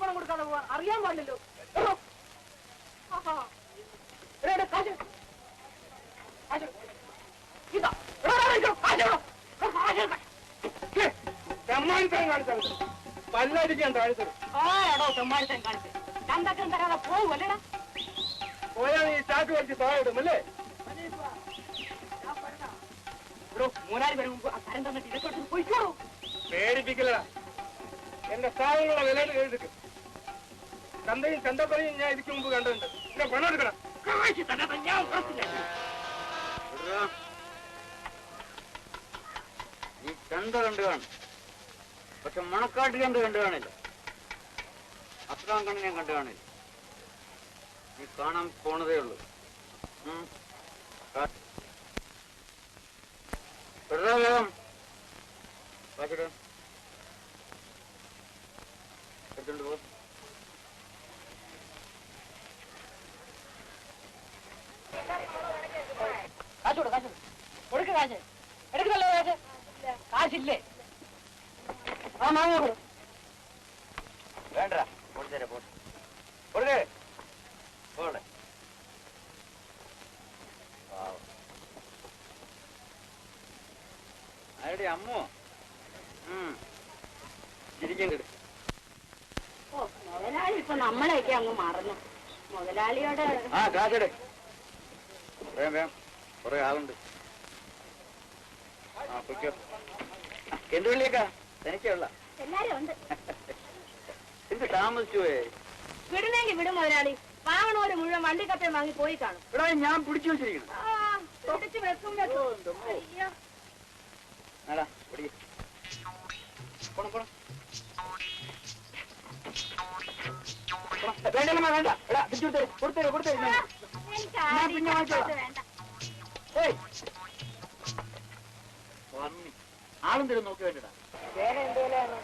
പണം കൊടുക്കാതെ പോവാ അറിയാൻ പാടില്ലല്ലോ. പല്ലടിക്കാൻ താഴ്ത്തത് ആരാടോ തെമ്മാടിത്തം കാണിച്ചത്? ചന്തക്കം തരാതെ പോവുമല്ലേടാ? പോയാൽ ഈ ചാക്ക് വലിച്ച് താഴെടും അല്ലേ? മൂന്നാല് പേര് മുമ്പ് ആ തരം തന്നിട്ട് ഇടത്തോട്ട് പോയിക്കോളൂ. പേടിപ്പിക്കലടാ. എന്റെ സാധനങ്ങളുടെ വില എഴുതിക്കും. ചന്തയും ചന്തപ്പറയും ഞാൻ ഇതിക്ക് മുമ്പ് കണ്ടിട്ടുണ്ട്. എന്റെ പണം എടുക്കണം. കാശ് തരാതെ ഞാൻ ഉറപ്പില്ല. ഈ ചന്ത കണ്ടു കാണും, പക്ഷെ മണക്കാട്ട് കണ്ടു കാണില്ല. അസ്ലാം കണ്ണ് ഞാൻ കണ്ടു കാണില്ല. നീ കാണാൻ പോണതേ ഉള്ളൂ. വേഗം എടുത്തോണ്ട് പോ. കാശോട് കാശോട് കൊടുക്ക് കാശ്. എടുക്കണല്ലോ കാശ്. കാശില്ലേ? ആ മാങ്ങ കൊടു. വേണ്ട കൊടുത്തേരെ പോട്ടെ. കൊടുക്കേ പോടെ. ആരുടെ അമ്മോ? ചിരിക്കണ്ട. ഓ മുതലാളി ഇപ്പൊ നമ്മളെയൊക്കെ അങ്ങ് മറന്നു. മുതലാളിയോട് ആ കാശടെ വേം വേം കുറെ ആളുണ്ട്. ആ പൊയ്ക്കോ. എന്ത് വിളിയേക്കാ? തനിക്കുള്ള എല്ലാരും ഉണ്ട്. എന്ത് താമസിച്ചു പോയേ? വിടുന്നെങ്കിൽ വിടും മുതലാളി. വാങ്ങണോര് മുഴുവൻ വണ്ടി കപ്പയും വാങ്ങി പോയി കാണും. ഇവിടെ ഞാൻ പിടിച്ചു വെച്ചിരിക്കുന്നു. പിടിച്ച് വെക്കും വെക്കും. അയ്യോ വേണ്ട എടാ കൊടുത്തേ കൊടുത്തേ. ആളും തരും നോക്കി വേണ്ടടാ. വേറെ എന്തേലാണ്?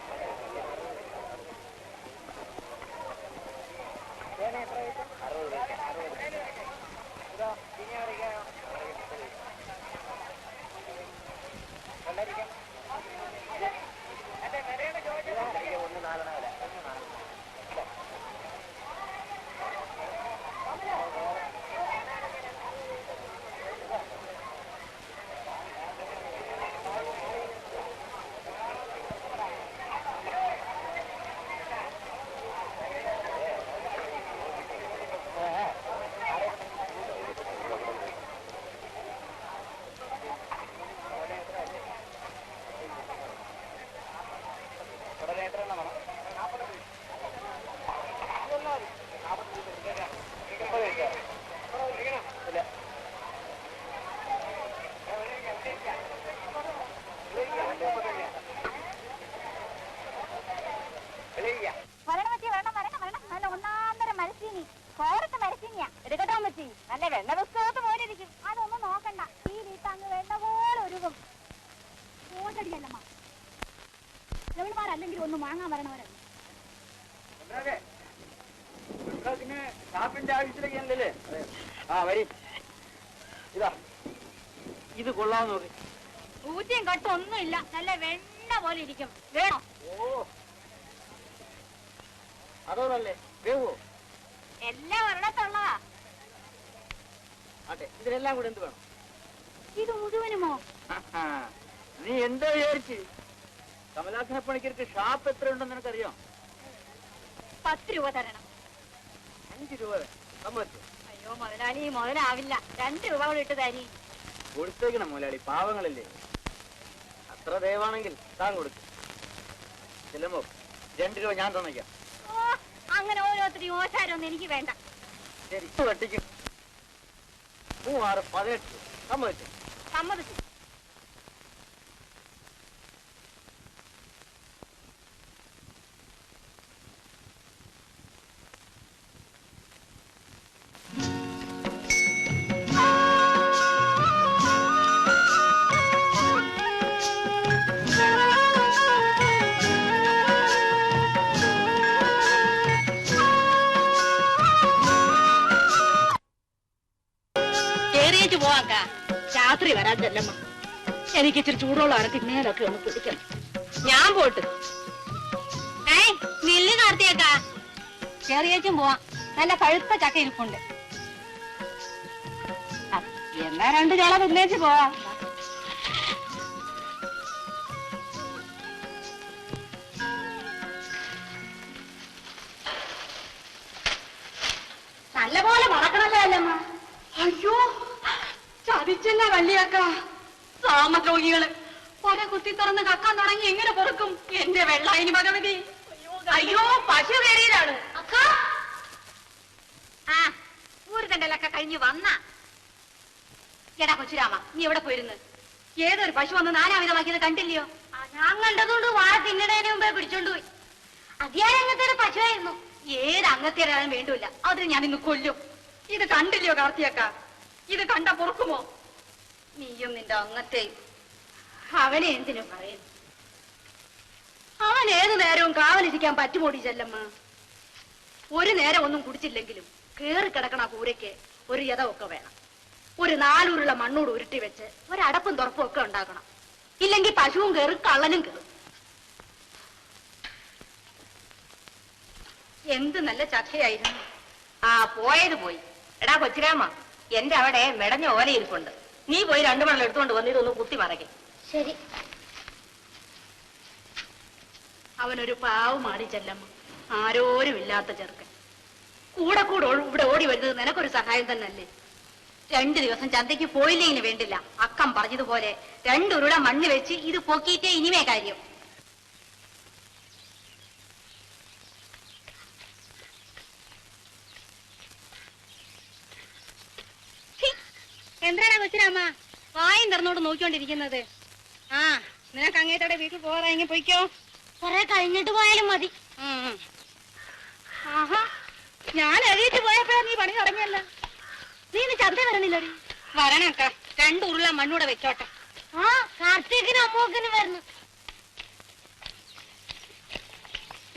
നല്ല വെണ്ണ പുസ്തകത്ത് പോലിരിക്കും. അതൊന്നും നോക്കണ്ട. ഈ വീട്ടങ്ങ് വെണ്ണ പോലെ ഒരുക്കും. ഓട്ടടിയല്ലമ്മ എവിടുമാരല്ലെങ്കിൽ ഒന്നും വാങ്ങാൻ വരണവരല്ല. ഷാപ്പിന്റെ ആവശ്യത്തിലേക്കല്ലേ? ആ വരി. ഇതാ ഇത് കൊള്ളാന്ന് നോക്കി. ഊറ്റിയും കട്ടും ഒന്നുമില്ല. നല്ല വെണ്ണ പോലെ ഇരിക്കും. വേണോ? ഓ അതോന്നല്ലേ വേവോ? എല്ലാം ഒരിടത്തുള്ളതാ. അതെ ഇതിനെല്ലാം കൂടെ എന്ത് വേണം? ഇത് മുഴുവനുമോ? നീ എന്താ വിചാരിച്ച്? കമലാസന പണിക്കർക്ക് ഷാപ്പ് എത്ര ഉണ്ടെന്ന് നിനക്കറിയാം? 10 രൂപ തരണം. 5 രൂപ സമ്മതിച്ചു. അയ്യോ മുതലാളി മുതലാവില്ല. 2 രൂപ കൂടെ ഇട്ട് തരി. കൊടുത്തേക്കണം മുതലാളി, പാവങ്ങളല്ലേ. അത്ര ദയവാണെങ്കിൽ താൻ കൊടുക്കും. ചെല്ലുമ്പോ 2 രൂപ ഞാൻ തന്നേക്കാം. ഓ അങ്ങനെ ഓരോരുത്തരും ഓശാരൊന്നും എനിക്ക് വേണ്ട. ശരി വെട്ടിക്കും. 3, 6, 18 സമ്മതിച്ചു. സമ്മതിച്ചു. രാത്രി വരാൻ ചെല്ലമ്മ. എനിക്ക് ഇച്ചിരി ചൂടുള്ളതാണ്. തിന്നേലൊക്കെ ഒന്ന് പിടിക്കണം. ഞാൻ പോട്ട്. നില്ല് കാർത്തിയേക്കാ. ചെറിയേച്ചും പോവാം. നല്ല പഴുത്ത ചക്ക ഇരിപ്പുണ്ട്. എന്നാ 2 ചോള തിന്നേച്ച് പോവാം. നല്ലപോലെ മണക്കണല്ലോ അല്ലമ്മ. അയ്യോ ചതിച്ചല്ല വല്ലിയാക്ക. സാമദ്രോഹികള് പല കുത്തി തുറന്ന് കക്കാൻ തുടങ്ങി എങ്ങനെ പൊറുക്കും എന്റെ വെള്ളായിനി ഭഗവതി. അയ്യോ പശു കയറിയതാണ് അക്ക. ആ ഊരുതണ്ടലൊക്കെ കഴിഞ്ഞു വന്ന. എടാ കൊച്ചുരാമ, നീ എവിടെ പോയിരുന്നു? ഏതൊരു പശു വന്ന് നാനാവിധമാക്കിയത് കണ്ടില്ലയോ? ഞാൻ കണ്ടതുകൊണ്ട് വാഴ തിന്നണതിന് മുമ്പേ പിടിച്ചോണ്ടുപോയി. അതിയാരങ്ങത്തെ ഒരു പശുവായിരുന്നു. ഏത് അങ്ങത്തേരാനും വേണ്ടൂല്ല, അതിന് ഞാൻ ഇന്ന് കൊല്ലും. ഇത് കണ്ടില്ലയോ കാർത്തിയക്ക? ഇത് കണ്ട പൊറുക്കുമോ? നീയും നിന്റെ അങ്ങത്തെയും. അവനെ എന്തിനു പറയുന്നു? അവൻ ഏതു നേരവും കാവലിരിക്കാൻ പറ്റുമോടി ചെല്ലമ്മ. ഒരു നേരം ഒന്നും കുടിച്ചില്ലെങ്കിലും കേറി കിടക്കണ കൂരയ്ക്ക് ഒരു യഥമൊക്കെ വേണം. ഒരു 4 ഉരുള മണ്ണോട് ഉരുട്ടി വെച്ച് ഒരടപ്പും തുറപ്പും ഒക്കെ ഉണ്ടാക്കണം. ഇല്ലെങ്കിൽ പശുവും കയറും കള്ളനും കയറും. എന്ത് നല്ല ചക്കയായിരുന്നു. ആ പോയത് പോയി. എടാ കൊച്ചുരാമ, എന്റെ അവിടെ മെടഞ്ഞ ഓല ഇരിപ്പുണ്ട്. നീ പോയി 2 മണൽ എടുത്തുകൊണ്ട് വന്ന് ഇതൊന്ന് കുത്തി മറയ്ക്കും. ശരി. അവനൊരു പാവമാടി ചെല്ലമ്മ. ആരോരും ഇല്ലാത്ത ചെറുക്കൻ. കൂടെ ഇവിടെ ഓടി വരുന്നത് നിനക്കൊരു സഹായം തന്നെയല്ലേ? 2 ദിവസം ചന്തയ്ക്ക് പോയില്ലെങ്കിലും വേണ്ടില്ല. അക്കം പറഞ്ഞതുപോലെ 2 ഉരുള മണ്ണ് വെച്ച് ഇത് പൊക്കിയിട്ടേ ഇനിമേ കാര്യം. എന്താണ് കൊച്ചിരാമ്മ വായും തുറന്നോട് നോക്കിക്കൊണ്ടിരിക്കുന്നത്? ആ നിനക്ക് അങ്ങേത്തോടെ വീട്ടിൽ പോകാറായെങ്കിൽ പോയിക്കോ. കുറെ കഴിഞ്ഞിട്ട് പോയാലും മതി. ആഹാ, ഞാൻ എഴുതിട്ട് പോയപ്പോഴാ നീ പണി തുടങ്ങിയല്ല. നീ ഇന്ന് ചന്ത വരണില്ലടി? വരണക്ക. 2 ഉരുള മണ്ണൂടെ വെച്ചോട്ടെ. ആ കാർത്തികിനും അമ്മൂക്കിനും വരണം.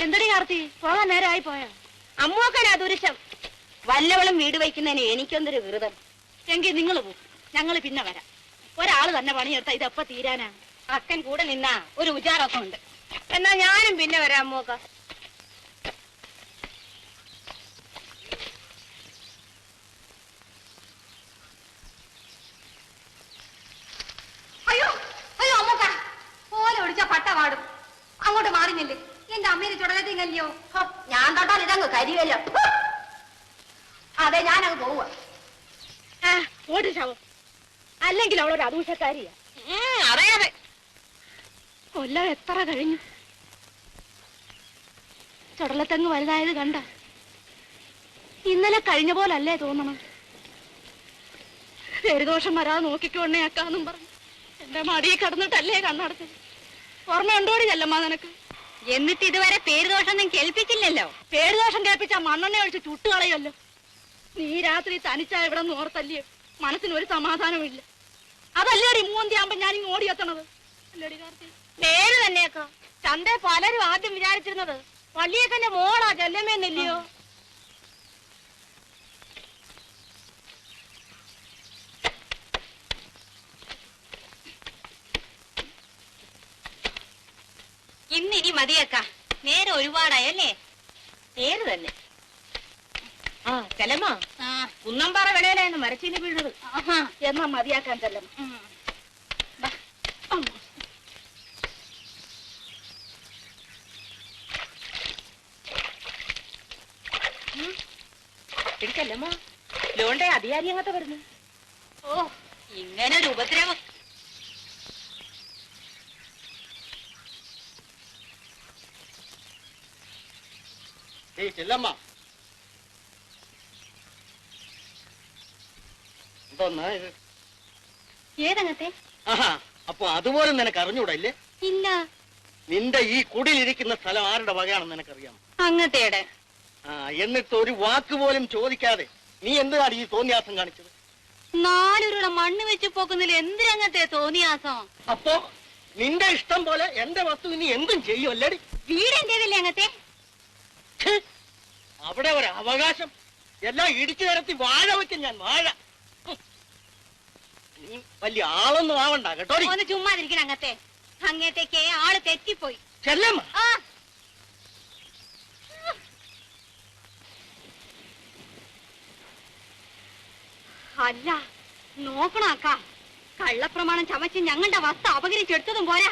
എന്തടി കാർത്തി, പോകാൻ നേരമായി പോയോ? അമ്മൂക്കനാ ദുരിശം. വല്ലവളും വീട് വയ്ക്കുന്നതിന് എനിക്കൊന്നൊരു വിറുതം. എങ്കിൽ നിങ്ങൾ പോകും, ഞങ്ങൾ പിന്നെ വരാം. ഒരാള് തന്നെ പണിയെടുത്താ ഇതെപ്പ തീരാനാ? അക്കൻ കൂടെ നിന്നാ ഒരു ഉജാറൊക്കെ ഉണ്ട്. എന്നാ ഞാനും പിന്നെ വരാം അമ്മൂക്ക. അയ്യോ അയ്യോ അമ്മൂക്ക, പോലെ ഒടിച്ച പട്ട പാടും. അങ്ങോട്ട് മാറിഞ്ഞില്ലേ? എന്റെ അമ്മേനെ ചുടലത്തിങ്ങല്ലയോ? ഞാൻ തൊട്ടാൽ ഇതങ്ങ് കരിവല്ലോ. അതെ, ഞാനങ്ങ് പോവുക. ഓടിച്ചാവോ? അല്ലെങ്കിൽ അവളൊരു അദൂഷക്കാരിയാ. അറിയാതെ കൊല്ലം എത്ര കഴിഞ്ഞു. ചുടലത്തെങ്ങ് വലുതായത് കണ്ട. ഇന്നലെ കഴിഞ്ഞ പോലല്ലേ തോന്നണം. പേരുദോഷം വരാതെ നോക്കിക്കോണേ അക്കാന്നും പറഞ്ഞു എന്റെ മടിയിൽ കിടന്നിട്ടല്ലേ കണ്ണടച്ചത്. ഓർമ്മയുണ്ടോടി ചെല്ലമ്മ നിനക്ക്? എന്നിട്ട് ഇതുവരെ പേരുദോഷം കേൾപ്പിച്ചില്ലല്ലോ. പേരുദോഷം കേൾപ്പിച്ചാ മണ്ണെണ്ണ ഒഴിച്ച് ചുട്ടുകളയല്ലോ. നീ രാത്രി തനിച്ചാ ഇവിടെ നിന്ന് ഓർത്തല്ലേ മനസ്സിനൊരു സമാധാനമില്ല. അതല്ലേടി മൂന്തിയാകുമ്പോ ഞാനിങ്ങ് ഓടിയെത്തണത്. അല്ലേടി കാർത്തി? നേര് തന്നെയൊക്കെ. ചന്ത പലരും ആദ്യം വിചാരിച്ചിരുന്നത് വള്ളിയേക്കന്റെ മോളാ ചെല്ലമ്മേന്നില്ലയോ? ഇന്നിനി മതിയേക്ക. നേരെ ഒരുപാടായല്ലേ? നേര് തന്നെ. ആ ചെല്ലമ്മ, കുന്നമ്പാറ വിളയിലായിരുന്നു മരച്ചീനി വീണത്. എന്നാ മതിയാക്കാൻ ചെല്ലമ്മ. ചെല്ലമ്മ, ലോണ്ടെ അധികാരി അങ്ങത്തെ വരുന്നു. ഓ, ഇങ്ങനെ ഒരു ഉപദ്രവം. ചെല്ലമ്മ, ഏതങ്ങത്തെ? അപ്പൊ അതുപോലും നിനക്ക് അറിഞ്ഞൂടല്ലേ? ഇല്ല. നിന്റെ ഈ കുടിലിരിക്കുന്ന സ്ഥലം ആരുടെ വകയാണെന്ന് നിനക്കറിയാം? അങ്ങത്തേടെ. എന്നിട്ട് ഒരു വാക്ക് പോലും ചോദിക്കാതെ നീ എന്തിനാണ് ഈ തോന്നിയാസം കാണിച്ചത്? 4 ഉരുള മണ്ണ് വെച്ച് പോക്കുന്നതിൽ എന്തിനങ്ങത്തെ തോന്നിയാസം? അപ്പോ നിന്റെ ഇഷ്ടം പോലെ എന്റെ വസ്തു നീ എന്തും ചെയ്യുമല്ലേ? വീട് എന്റേതല്ലേ അങ്ങത്തെ? അവിടെ ഒരു അവകാശം എല്ലാം ഇടിച്ചു നിരത്തി വാഴ വെക്കും ഞാൻ. വാഴ നീ വലിയ ആളൊന്നും ആവണ്ട കേട്ടോ. ഒന്ന് ചുമ്മാതിരിക്കണം അങ്ങത്തെ. അങ്ങത്തേക്ക് ആള് തെറ്റിപ്പോയി. ചെല്ലമ്മ, അല്ല നോക്കണക്ക, കള്ളപ്രമാണം ചമച്ച് ഞങ്ങളുടെ വസ്തു അപകരിച്ചെടുത്തതും പോരാ,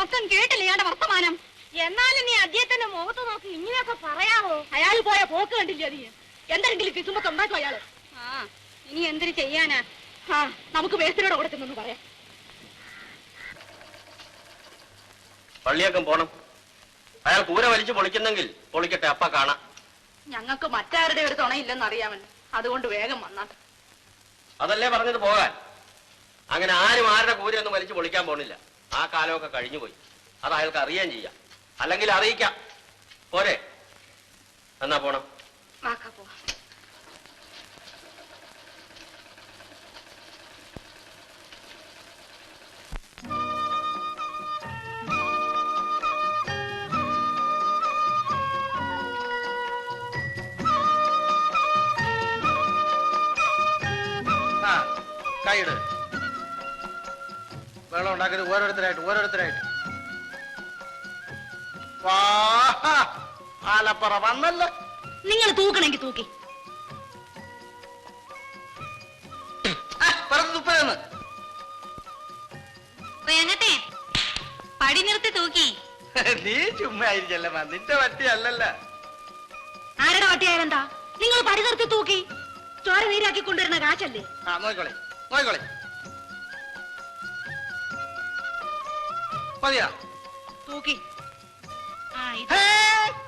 അത്തം കേട്ടില്ല ഇയാളുടെ വർത്തമാനം. എന്നാലും നീ അദ്ദേഹത്തിന്റെ മുഖത്ത് നോക്കി ഇങ്ങനെയൊക്കെ പറയാമോ? അയാൾ പോയ പോക്ക് കണ്ടില്ല നീ? എന്തെങ്കിലും കിസുമ്പൊക്കെ ഉണ്ടാക്കും അയാള്. ആ ഇനി എന്തിനു ചെയ്യാനാ? ആ നമുക്ക് മേസ്തിരിയോട് കൊടുത്തെന്ന് പറയാം. പള്ളിയൊക്കെ പോണം. അയാൾ കൂര വലിച്ചു പൊളിക്കുന്നെങ്കിൽ പൊളിക്കട്ടെ, അപ്പ കാണാം. ഞങ്ങൾക്ക് മറ്റാരുടെ ഒരു തുണയില്ലെന്ന് അറിയാമല്ലോ, അതുകൊണ്ട് വേഗം വന്നാൽ. അതല്ലേ പറഞ്ഞത് പോകാൻ. അങ്ങനെ ആരും ആരുടെ കൂരയൊന്നും വലിച്ചു പൊളിക്കാൻ പോണില്ല. ആ കാലമൊക്കെ കഴിഞ്ഞുപോയി. അത് അയാൾക്ക് അറിയാൻ ചെയ്യാം, അല്ലെങ്കിൽ അറിയിക്കാം. പോരെ? എന്നാ പോണം. വാക്കാ പോ. കൈയിട്. വെള്ളം ഉണ്ടാക്കരുത്. ഓരോരുത്തരായിട്ട് ആലപ്പുറ വന്നല്ലോ. നിങ്ങൾ തൂക്കണമെങ്കിൽ തൂക്കി. തുപ്പലെന്ന് എങ്ങട്ടെ പടി നിർത്തി തൂക്കി. നീ ചുമ്മാ ആയിരിക്കല്ലമ്മ, നിന്റെ വട്ടി അല്ലല്ല. ആരുടെ വട്ടിയായാലെന്താ? നിങ്ങൾ പടി നിർത്തി തൂക്കി. ചോര നീരാക്കി കൊണ്ടുവരുന്ന കാശല്ലേ? ആ നോക്കോളെ മതിയാ തൂക്കി.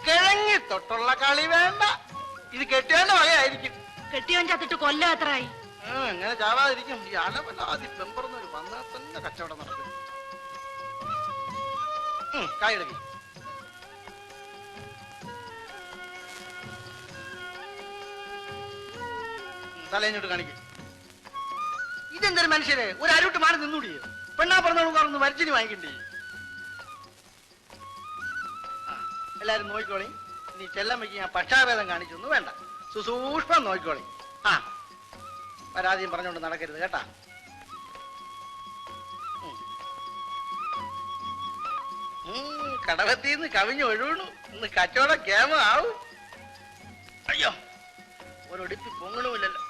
കിഴങ്ങി തൊട്ടുള്ള കളി വേണ്ട. ഇത് കെട്ടിയോണ്ട് വകയായിരിക്കും. കെട്ടിയോൻ ചത്തിട്ട് കൊല്ലം എത്രയായി? എങ്ങനെ ചാവാതിരിക്കും? ഈ അലവലാതി പെമ്പറന്നൊരു വന്നാൽ തന്നെ കച്ചവടം നടക്കും. കായെടുക്കി. തലേഞ്ഞോട്ട് കാണിക്കും. ഇതെന്തൊരു മനുഷ്യരെ, ഒരു അരുട്ട് മാറി നിന്നൂടിയോ? പെണ്ണാ പറഞ്ഞോളൂ മരിച്ചിന് വാങ്ങിക്കണ്ടേ? എല്ലാരും നോക്കിക്കോളി. നീ ചെല്ലമ്മയ്ക്ക് ഞാൻ പക്ഷാഭേദം കാണിച്ചൊന്നും വേണ്ട, സുസൂക്ഷ്മം നോക്കിക്കോളി. ആ പരാതിയും പറഞ്ഞോണ്ട് നടക്കരുത് കേട്ടാ. കടവത്തിന്ന് കവിഞ്ഞ് ഒഴുകണു. ഇന്ന് കച്ചവടം കേമ ആവും. അയ്യോ, ഒരൊടിപ്പി പൊങ്ങണമില്ലല്ലോ.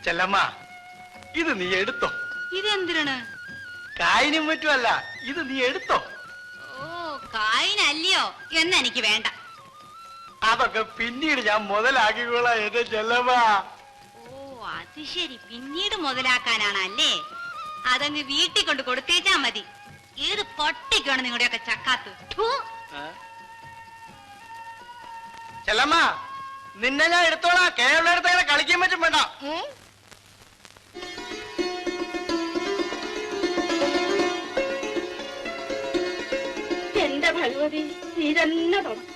ചെല്ലമ്മ, ഇത് നീ എടുത്തോ. ഇതെന്തിനാണ്? കായിനും മറ്റുമല്ല, ഇത് നീ എടുത്തോ. ഓ കായിനല്ലയോ? എന്നെനിക്ക് വേണ്ട. അതൊക്കെ പിന്നീട് ഞാൻ മുതലാക്കിക്കോളാം എന്റെ ചെല്ലമ്മ. ഓ അത് ശരി, പിന്നീട് മുതലാക്കാനാണല്ലേ? അതങ്ങ് വീട്ടിൽ കൊണ്ട് കൊടുത്തേച്ചാ മതി. ഏത് പൊട്ടിക്കാണ് നിങ്ങളുടെയൊക്കെ ചക്കാത്ത്? ചെല്ലമ്മ, നിന്നെ ഞാൻ എടുത്തോളാം. കേരളം എടുത്തങ്ങനെ കളിക്കാൻ പറ്റും വേണ്ട. എന്റെ ഭഗവതി, നീ തന്നെ തുടങ്ങും.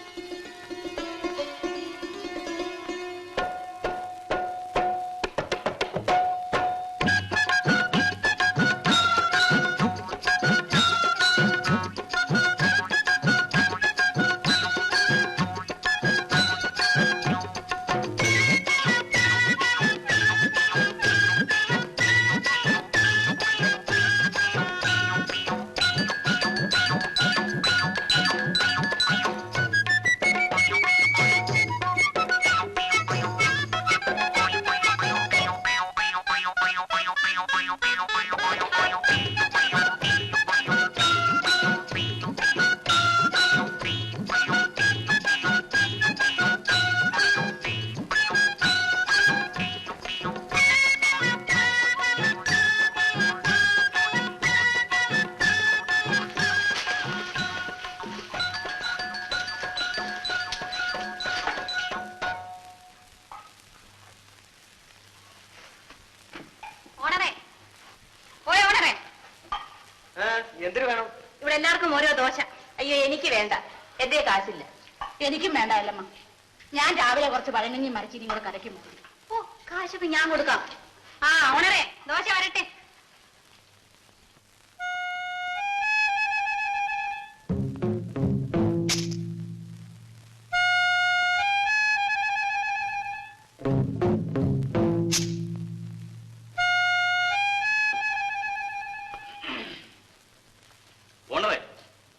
എന്തിനു വേണം? ഇവിടെ എല്ലാവർക്കും ഓരോ ദോശ. അയ്യോ എനിക്ക് വേണ്ട, എന്റെ കാശില്ല. എനിക്കും വേണ്ട അല്ലമ്മ. ഞാൻ രാവിലെ കുറച്ച് പഴങ്ങഞ്ഞി മരച്ചിരി കൂടെ കരയ്ക്കുമോ. ഓ കാശൊക്കെ ഞാൻ കൊടുക്കാം. ആ ഓണറേ, ദോശ വരട്ടെ.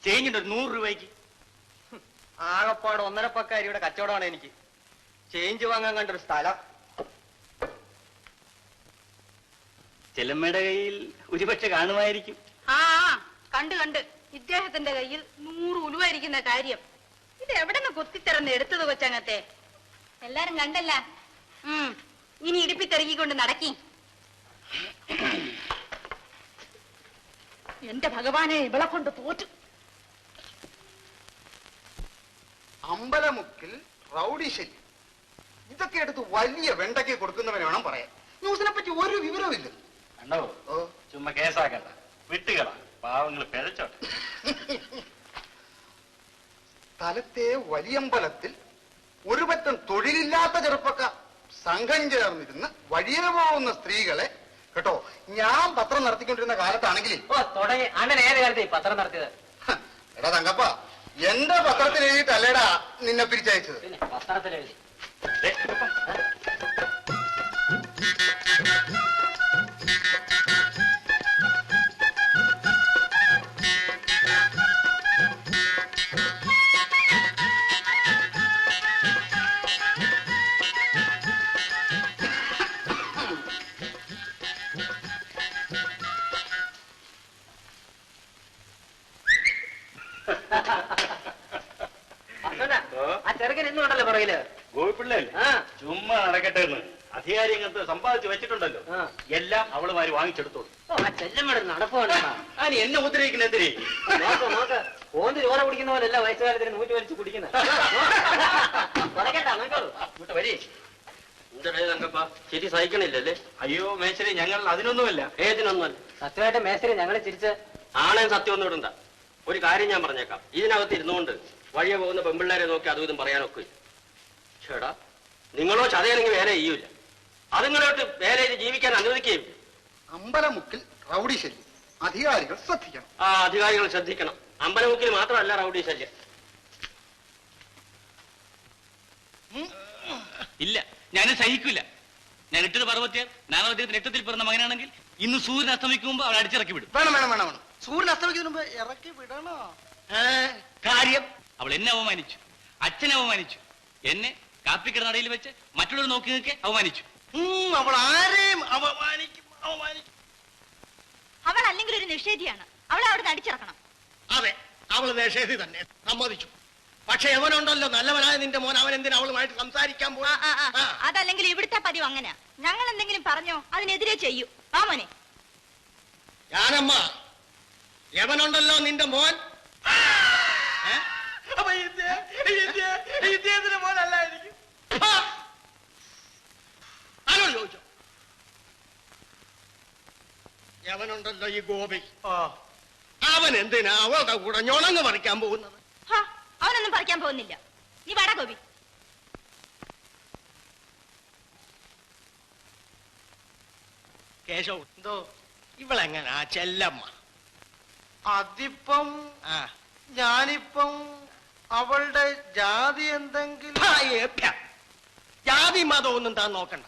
ചേഞ്ചിട്ട് 100 രൂപയ്ക്ക്. ആകപ്പാട് 1.5 പക്ക അരിയുടെ കച്ചവടമാണ് എനിക്ക്. ചേഞ്ച് വാങ്ങാൻ കണ്ടൊരു സ്ഥലം. ചെല്ലമ്മയുടെ കയ്യിൽ ഒരുപക്ഷെ കാണുമായിരിക്കും. ആ കണ്ട് കണ്ട് ഇദ്ദേഹത്തിന്റെ കയ്യിൽ 100 ഉലുവായിരിക്കുന്ന കാര്യം. ഇത് എവിടെ നിന്ന് കൊത്തിത്തിറന്ന് എടുത്തത് കൊച്ചങ്ങത്തെ? എല്ലാരും കണ്ടല്ല. ഇനി ഇടുപ്പിത്തെറുകിക്കൊണ്ട് നടക്കി. എന്റെ ഭഗവാനെ, ഇവളെ കൊണ്ട് തോറ്റു. അമ്പലമുക്കിൽ റൗഡി ശല്യം. ഇതൊക്കെ എടുത്ത് വലിയ വെണ്ടയ്ക്ക് കൊടുക്കുന്നവനെ വേണം പറയാൻ. ന്യൂസിനെ പറ്റി ഒരു വിവരമില്ല. കണ്ടോ, ചുമ്മാ കേസാക്കണ്ട, വിട്ടുകളാ, പാവങ്ങൾ പിഴച്ചോട്ടെ. സ്ഥലത്തെ വലിയമ്പലത്തിൽ ഒരു പറ്റം തൊഴിലില്ലാത്ത ചെറുപ്പക്കാർ സംഘം ചേർന്നിരുന്ന് വഴിയെ പോകുന്ന സ്ത്രീകളെ കേട്ടോ. ഞാൻ പത്രം നടത്തിക്കൊണ്ടിരുന്ന കാലത്താണെങ്കിൽ തുടങ്ങി. അണ്ണൻ ഏത് കാലത്ത് ഈ പത്രം നടത്തിയത്? എടാ തങ്കപ്പ, എന്റെ പത്രത്തിൽ എഴുതിയിട്ടല്ലേടാ നിന്നെ പിരിച്ചയച്ചത്. പിന്നെ പത്രത്തിൽ എഴുതി. ആ ചെറുക്കൻ ഇന്നും ഉണ്ടല്ലോ പുറകില്. ഗോപിപ്പിള്ളല്ലേ? ചുമ്മാ നടക്കട്ടെ എന്ന് അധികാരി അങ്ങനത്തെ സമ്പാദിച്ചു വെച്ചിട്ടുണ്ടല്ലോ. എല്ലാം അവളുമാര് വാങ്ങിച്ചെടുത്തോളൂ. ചെല്ലമ്മയുടെ നടപ്പാണ്. അതിന് എന്നെ ഉദ്രവിക്കുന്ന എന്തിനേ? നോക്ക് നോക്ക്, ഓന്ത് ചോര കുടിക്കുന്ന പോലെയല്ല വയസ്സുകാലത്തിന് നൂറ്റി വലിച്ചു കുടിക്കുന്നത്. ഇങ്ങോട്ട് വരി. എന്താ തങ്കപ്പ, ശരി സഹിക്കണില്ലല്ലേ? അയ്യോ മേശ്ശേരി, ഞങ്ങൾ അതിനൊന്നുമല്ല. ഏതിനൊന്നുമല്ല. സത്യമായിട്ട് മേസ്ത്രി ഞങ്ങളെ ചിരിച്ച് ആണേം സത്യം ഒന്നും ഇടണ്ട. ഒരു കാര്യം ഞാൻ പറഞ്ഞേക്കാം. ഇതിനകത്ത് ഇരുന്നുകൊണ്ട് വഴിയെ പോകുന്ന പെമ്പിള്ളേരെ നോക്കി അതും ഇതും പറയാനൊക്കെ. ചേടാ, നിങ്ങളോ ചതയാണെങ്കിൽ വേല ചെയ്യൂല. അതുങ്ങളോട്ട് വേല ചെയ്ത് ജീവിക്കാൻ അനുവദിക്കുകയും. അമ്പലമുക്കിൽ റൗഡി ശല്യം. അധികാരികൾ ശ്രദ്ധിക്കണം. ആ അധികാരികൾ ശ്രദ്ധിക്കണം. അമ്പലമുക്കിൽ മാത്രമല്ല റൗഡി ശല്യം. ഇല്ല, ഞാനും സഹിക്കില്ല. ഞാൻ ഇട്ടത് പർവ്വത്യാർ, നാളെ അദ്ദേഹത്തിന് എട്ടത്തിൽ പിറന്ന മകനാണെങ്കിൽ ഇന്ന് സൂര്യൻ അസ്തമിക്കുമ്പോ അവൾ അടിച്ചിറക്കി വിടും. വേണം വേണം വേണം വേണം. സൂര്യൻ അസ്തമിക്കുന്നതിന് മുമ്പ് ഇറക്കി വിടണോ? കാര്യം അവൾ എന്നെ അവമാനിച്ചു, അച്ഛനെ അവമാനിച്ചു, എന്നെ കാപ്പിക്കിടനടയിൽ വെച്ച് മറ്റുള്ളവർ നോക്കി നിൽക്കെ അവമാനിച്ചു. അവൾ ആരെയും അവമാനിക്കും. അവൾ അല്ലെങ്കിൽ ഒരു നിഷേധിയാണ്. അവളെ അവിടെ അടിച്ചിറക്കണം. അതെ, അവള് നിഷേധി തന്നെ, സമ്മതിച്ചു. പക്ഷെ എവനുണ്ടല്ലോ നല്ലവനായ നിന്റെ മോൻ, അവൻ എന്തിനാ അവളുമായിട്ട് സംസാരിക്കാൻ പോയി? അതല്ലെങ്കിൽ ഇവിടുത്തെ പതിവ് അങ്ങനെ. ഞങ്ങൾ എന്തെങ്കിലും പറഞ്ഞോ അതിനെതിരെ ചെയ്യൂ. ആ മോനെ, ഞാനമ്മ, എവനുണ്ടല്ലോ നിന്റെ മോൻ, മോനല്ലായിരിക്കും. ആരോട് ചോദിച്ചോ? എവനുണ്ടല്ലോ ഈ ഗോപി, അവൻ എന്തിനാ അവളുടെ കൂടെ ഞൊണങ്ങ് പറിക്കാൻ പോകുന്നത്? അവനൊന്നും പറിക്കാൻ പോകുന്നില്ല. നീ വാടാ ഗോപി. കേശവ്, എന്തോ ഇവളെങ്ങനാ ചെല്ലമ്മ? അതിപ്പം ഞാനിപ്പം അവളുടെ ജാതി എന്തെങ്കിലും ജാതി മതമൊന്നും താൻ നോക്കണ്ട.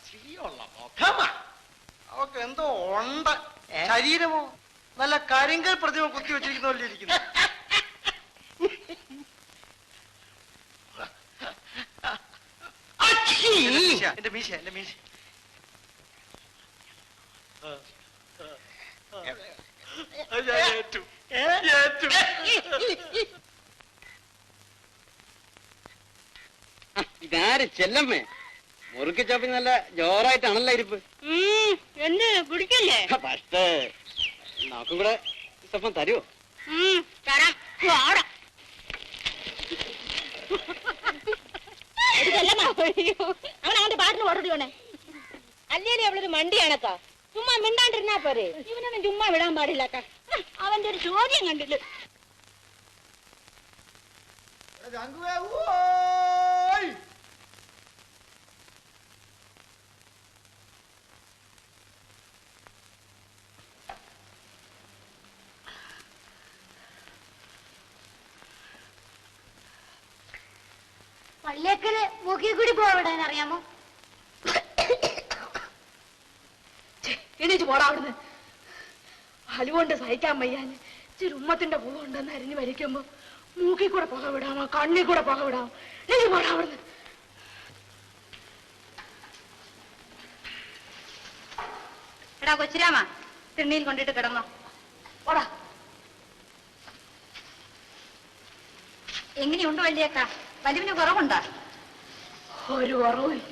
ശരിയുള്ള മുഖമാ. അവക്ക് എന്തോ ഉണ്ട്. ശരീരമോ നല്ല കരിങ്കൽ പ്രതിമ കുത്തി വെച്ചിരിക്കുന്ന പോലെ ഇരിക്കുന്നു. എന്റെ മീശ, എന്റെ മീശ. ഇതാര് ചെല്ലമ്മേ? മുറുക്കിച്ചാപ്പി നല്ല ജോറായിട്ടാണല്ലോ ഇരിപ്പ്. എന്ത് പിടിക്കല്ലേ? പക്ഷേ നോക്കും കൂടെ സ്വപ്നം തരുമോ? തരാം. അവൻ അവന്റെ പാട്ടിന് ഓടോടി വേണേ. അല്ലേലും അവളൊരു മണ്ടിയാണക്കാ. ചുമ്മാ മിണ്ടാണ്ടിരുന്നാ പോരെ. ഇവനൊന്നും ചുമ്മാ വിടാൻ പാടില്ല. അവന്റെ ഒരു ചോദ്യം കണ്ടില്ല. പള്ളിയേക്കല് മൂക്കി കൂടി പോവിടാൻ അറിയാമോ? എണീച്ച് പോടാ അവിടുന്ന്. അലുകൊണ്ട് സഹിക്കാൻ വയ്യാൻ ഇച്ചിരി ഉമ്മത്തിന്റെ പൂവ് ഉണ്ടെന്ന് അരിഞ്ഞു വലിക്കുമ്പോ മൂക്കി കൂടെ പുക വിടാമോ, കണ്ണി കൂടെ പുക വിടാമോ? നീ പോടാ അവിടുന്ന്. എടാ കൊച്ചിരാമ, തിണ്ണിയിൽ കൊണ്ടിട്ട് കിടന്നോ. ഓടാ. എങ്ങനെയുണ്ട് വല്യേക്ക? വലിവിന് കുറവുണ്ടാ? ഒരു കുറവില്ല.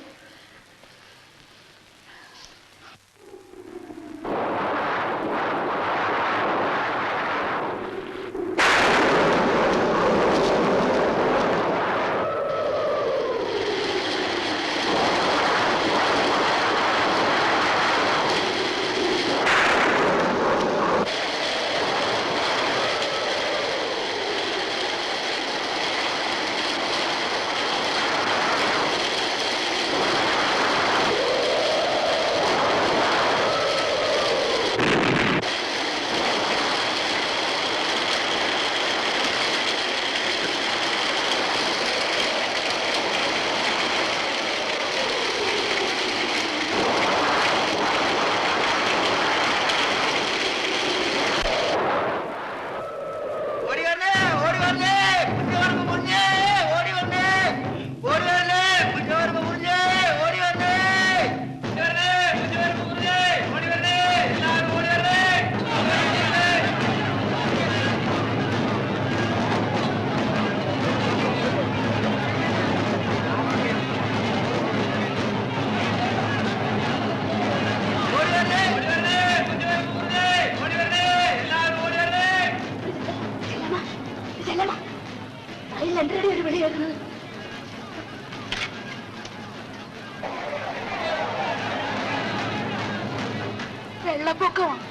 വെള്ളപ്പൊക്കമാണ്.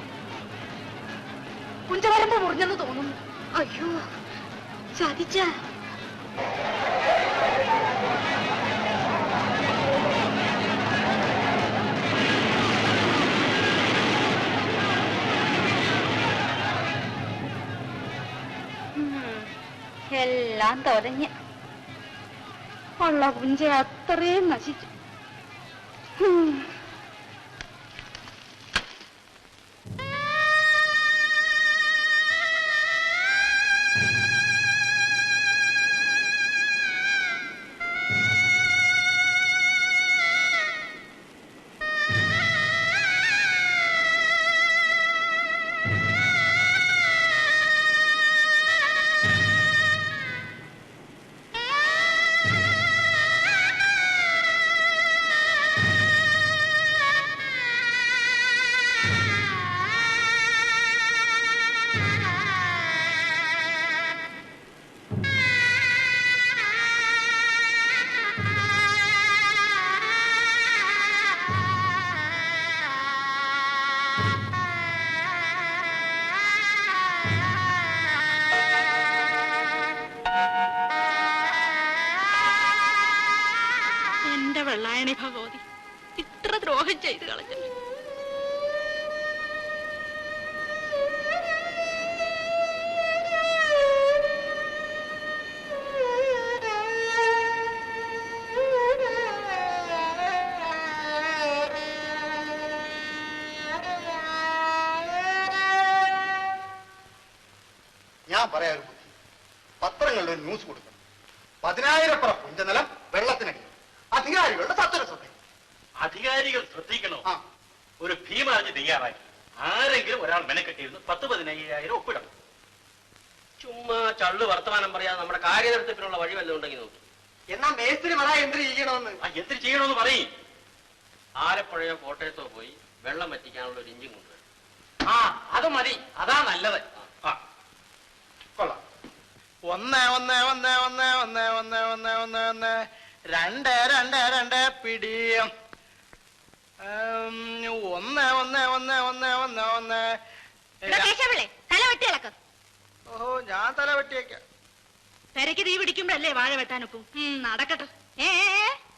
കുഞ്ചവരമ്പ് മുറിഞ്ഞെന്ന് തോന്നുന്നു. അയ്യോ, ചതിച്ച. എല്ലാം തൊലഞ്ഞ് ഉള്ള കുഞ്ച അത്രയും നശിച്ചു. വെള്ളായണി ഭഗവതി, ഇത്ര ദ്രോഹം ചെയ്ത് കളഞ്ഞല്ലോ. ഞാൻ പറയാ ഒരു ബുദ്ധി, പത്രങ്ങളിൽ ഒരു ന്യൂസ് കൊടുക്കണം. 10,000 പുഞ്ചനിലം വെള്ളത്തിനടി, അധികാരികളുടെ സത്വര ശ്രദ്ധ. അധികാരികൾ ശ്രദ്ധിക്കണോ? ഒരു ഭീമാർജി തയ്യാറാക്കി ആരെങ്കിലും ഒരാൾ മെനക്കെട്ടിരുന്ന് 10-15,000 ഒപ്പിടണം. ചുമ്മാ ചള്ളു വർത്തമാനം പറയാതെ നമ്മുടെ കാര്യനിർത്തിപ്പിനുള്ള വഴി വല്ലതും ഉണ്ടെങ്കിൽ നോക്കി. എന്നാ മേസ്തിരി പറ എന്തിനു ചെയ്യണമെന്ന്. എന്തിനു ചെയ്യണമെന്ന് പറയും. ആലപ്പുഴയോ കോട്ടയത്തോ പോയി വെള്ളം വറ്റിക്കാനുള്ള ഒരു ഇഞ്ചിൻ കൊണ്ടുവരും. അത് മതി, അതാ നല്ലത്. കൊള്ളാം. 1 1 1 1 1 1 1 1 1 2 2 2 പിടിയും 1 1 1 1 1 1. തല വെട്ടി ഇളക്കം. ഓഹോ, ഞാൻ തല വെട്ടിയേക്കാം. പെരയ്ക്ക് തീ പിടിക്കുമ്പോഴല്ലേ വാഴ വെട്ടാനൊക്കും. നടക്കട്ടെ.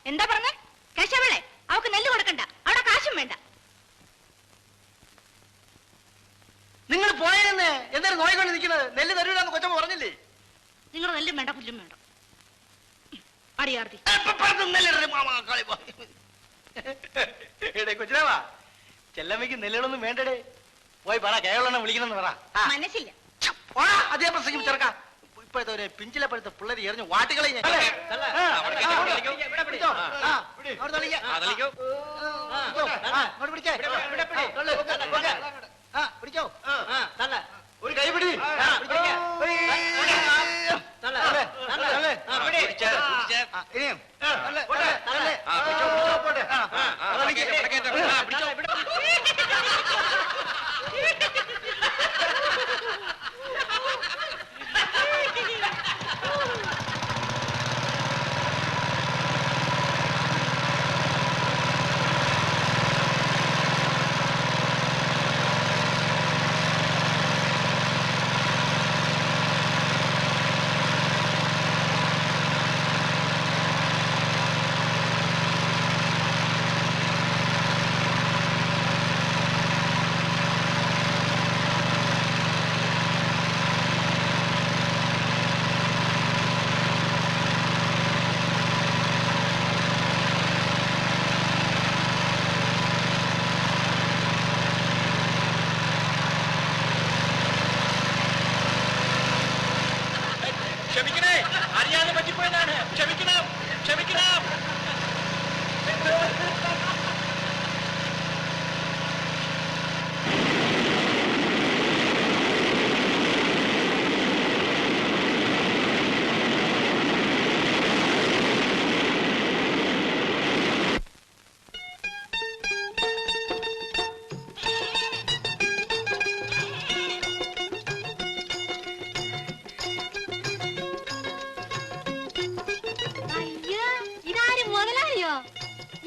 എന്താ പറഞ്ഞേ? കേശവളെ, അവക്ക് നെല്ല് കൊടുക്കണ്ട, അവിടെ കാശും വേണ്ട. നിങ്ങൾ പോയെന്ന് എന്തായാലും നോയിക്കൊണ്ട് നിൽക്കുന്നത്? നെല്ല് തരൂലെന്ന് കൊച്ചമ്മ പറഞ്ഞില്ലേ? നിങ്ങൾ നെല്ലും വേണ്ട, പുല്ലും വേണ്ട. അടിയാർത്തി കൊച്ചിനാവാ, ചെല്ലമ്മയ്ക്ക് നെല്ലുകളൊന്നും വേണ്ടടേ. പോയി പറ, കേരള വിളിക്കണമെന്ന് പറ. മനസ്സില്ല. അതേ പ്രസംഗം ചെറുക്ക. ഇപ്പോഴത്തെ ഒരു പിഞ്ചിലെ പഴുത്ത പിള്ളേര് എറിഞ്ഞ് വാട്ടുകളെ പിടിച്ചോ ഒരു കൈപിടി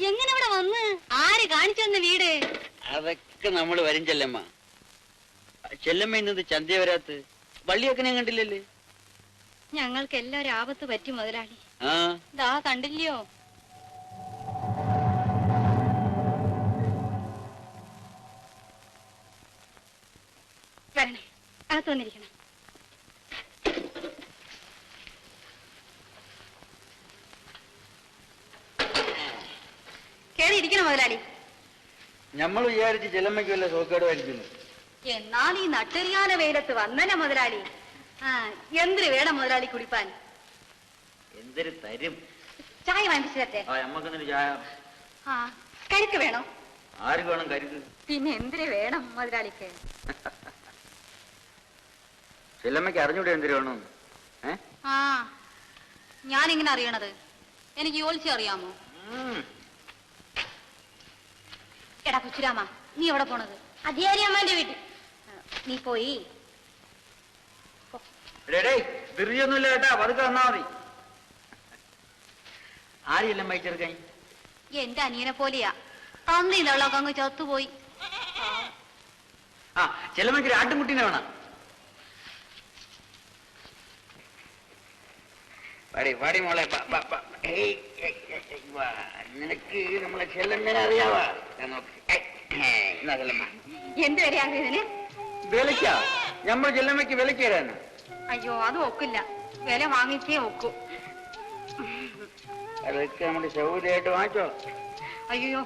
ഇനിയും അതൊക്കെ നമ്മൾ വരും ചെല്ലമ്മ. ചെല്ലമ്മ ഇന്നത് ചന്ത വരാത്ത് വള്ളിയൊക്കെ ഞാൻ കണ്ടില്ലല്ലേ. ഞങ്ങൾക്ക് എല്ലാവരും ആപത്ത് പറ്റി മുതലാളി. ആ ദാ കണ്ടില്ലയോ? വരണേ, അകത്ത് വന്നിരിക്കണം. കേറി ഇരിക്കണം മുതലാളി. നമ്മൾ വിചാരിച്ച് ചെല്ലമ്മയ്ക്ക് വല്ല സോക്കേടുമായിരിക്കുന്നു. എന്നാൽ ഈ നട്ടെറിയാന വെയിലത്ത് വന്നനെ മുതലാളി. എന്തിന് വേണം മുതലാളി കുടിപ്പാൻ? എന്തൊരു തരും. ചായ വാങ്ങിച്ചു തരട്ടെ? നമ്മക്കെന്നൊരു ചായ. കരുക്ക് വേണോ? ആർക്ക് വേണം കരുക്ക്? പിന്നെ എന്തിന് വേണം മുതലാളിക്ക്? ചെല്ലമ്മയ്ക്ക് അറിഞ്ഞൂടെ എന്തിനു വേണം? ഞാനിങ്ങനെ അറിയണത് എനിക്ക് യോലിച്ച് അറിയാമോ? എടാ കൊച്ചുരാമ, നീ എവിടെ പോണത്? അധികാരിയമ്മന്റെ വീട്ടിൽ. നീ പോയി ധൃതിയൊന്നുമില്ല കേട്ടാ, പതുക്കെ വന്നാ മതി. ആരെല്ലാം വഹിച്ചെടുക്കാൻ? എന്റെ അനിയനെ പോലെയാ. തന്നില്ലൊക്കെ അങ്ങ് ചത്തുപോയി. ചെല്ലമ്മയ്ക്ക് ഒരു ആട്ടുംകുട്ടീനെ വേണം. പാടി മോളെ, നിനക്ക് നമ്മളെ ചെല്ലമ്മേനെ അറിയാവാ? എന്ത് വരെയാണ് ഇതിന്? വിലക്കാ? നമ്മൾ ചെല്ലമ്മയ്ക്ക് വിലക്ക് തരാന്? അയ്യോ, അത് ഒക്കില്ല. വില വാങ്ങിച്ചേ ഒക്കൂ. അതൊക്കെ നമ്മുടെ സൗകര്യമായിട്ട് വാങ്ങിച്ചോ. അയ്യോ,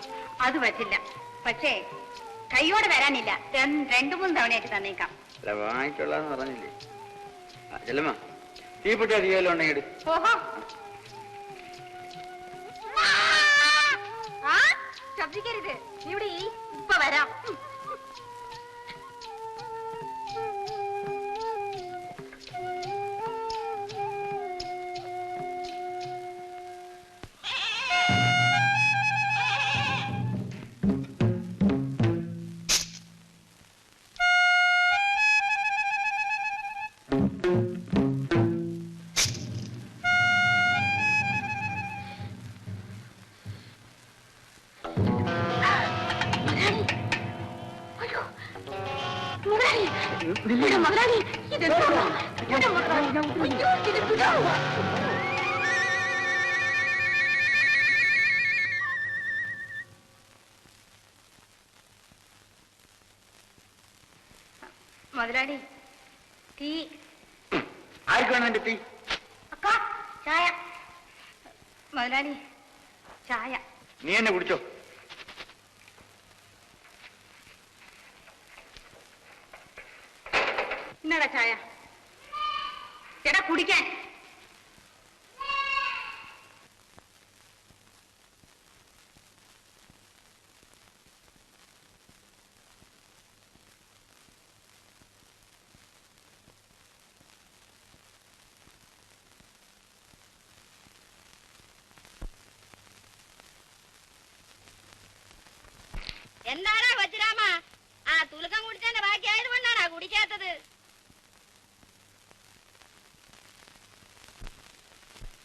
അത് പറ്റില്ല. പക്ഷേ കൈയോടെ വരാനില്ല. 2-3 തവണയായിട്ട് തന്നേക്കാം. അല്ല, വാങ്ങിച്ചോളാന്ന് പറഞ്ഞില്ലേ. ചെല്ലമ്മ, തീപ്പെട്ടി അധികം ഉണ്ടെങ്കിൽ ഓഹോ, ശബ്ദിക്കരുത്. ഇവിടെ ഇപ്പൊ വരാം. മുതലാളി, ടീ. ആർക്ക് വേണം എന്റെ ടീ? അക്കാ, ചായ. മുതലാളി, ചായ. നീ എന്നെ കുടിച്ചോ. ഇന്നടാ ചായ. ചേട്ടാ കുടിക്കാൻ. എന്താടാ കൊച്ചുരാമ, ആ തുലുക്കം കുടിച്ചതിന്റെ ബാക്കി ആയതുകൊണ്ടാണാ കുടിക്കാത്തത്?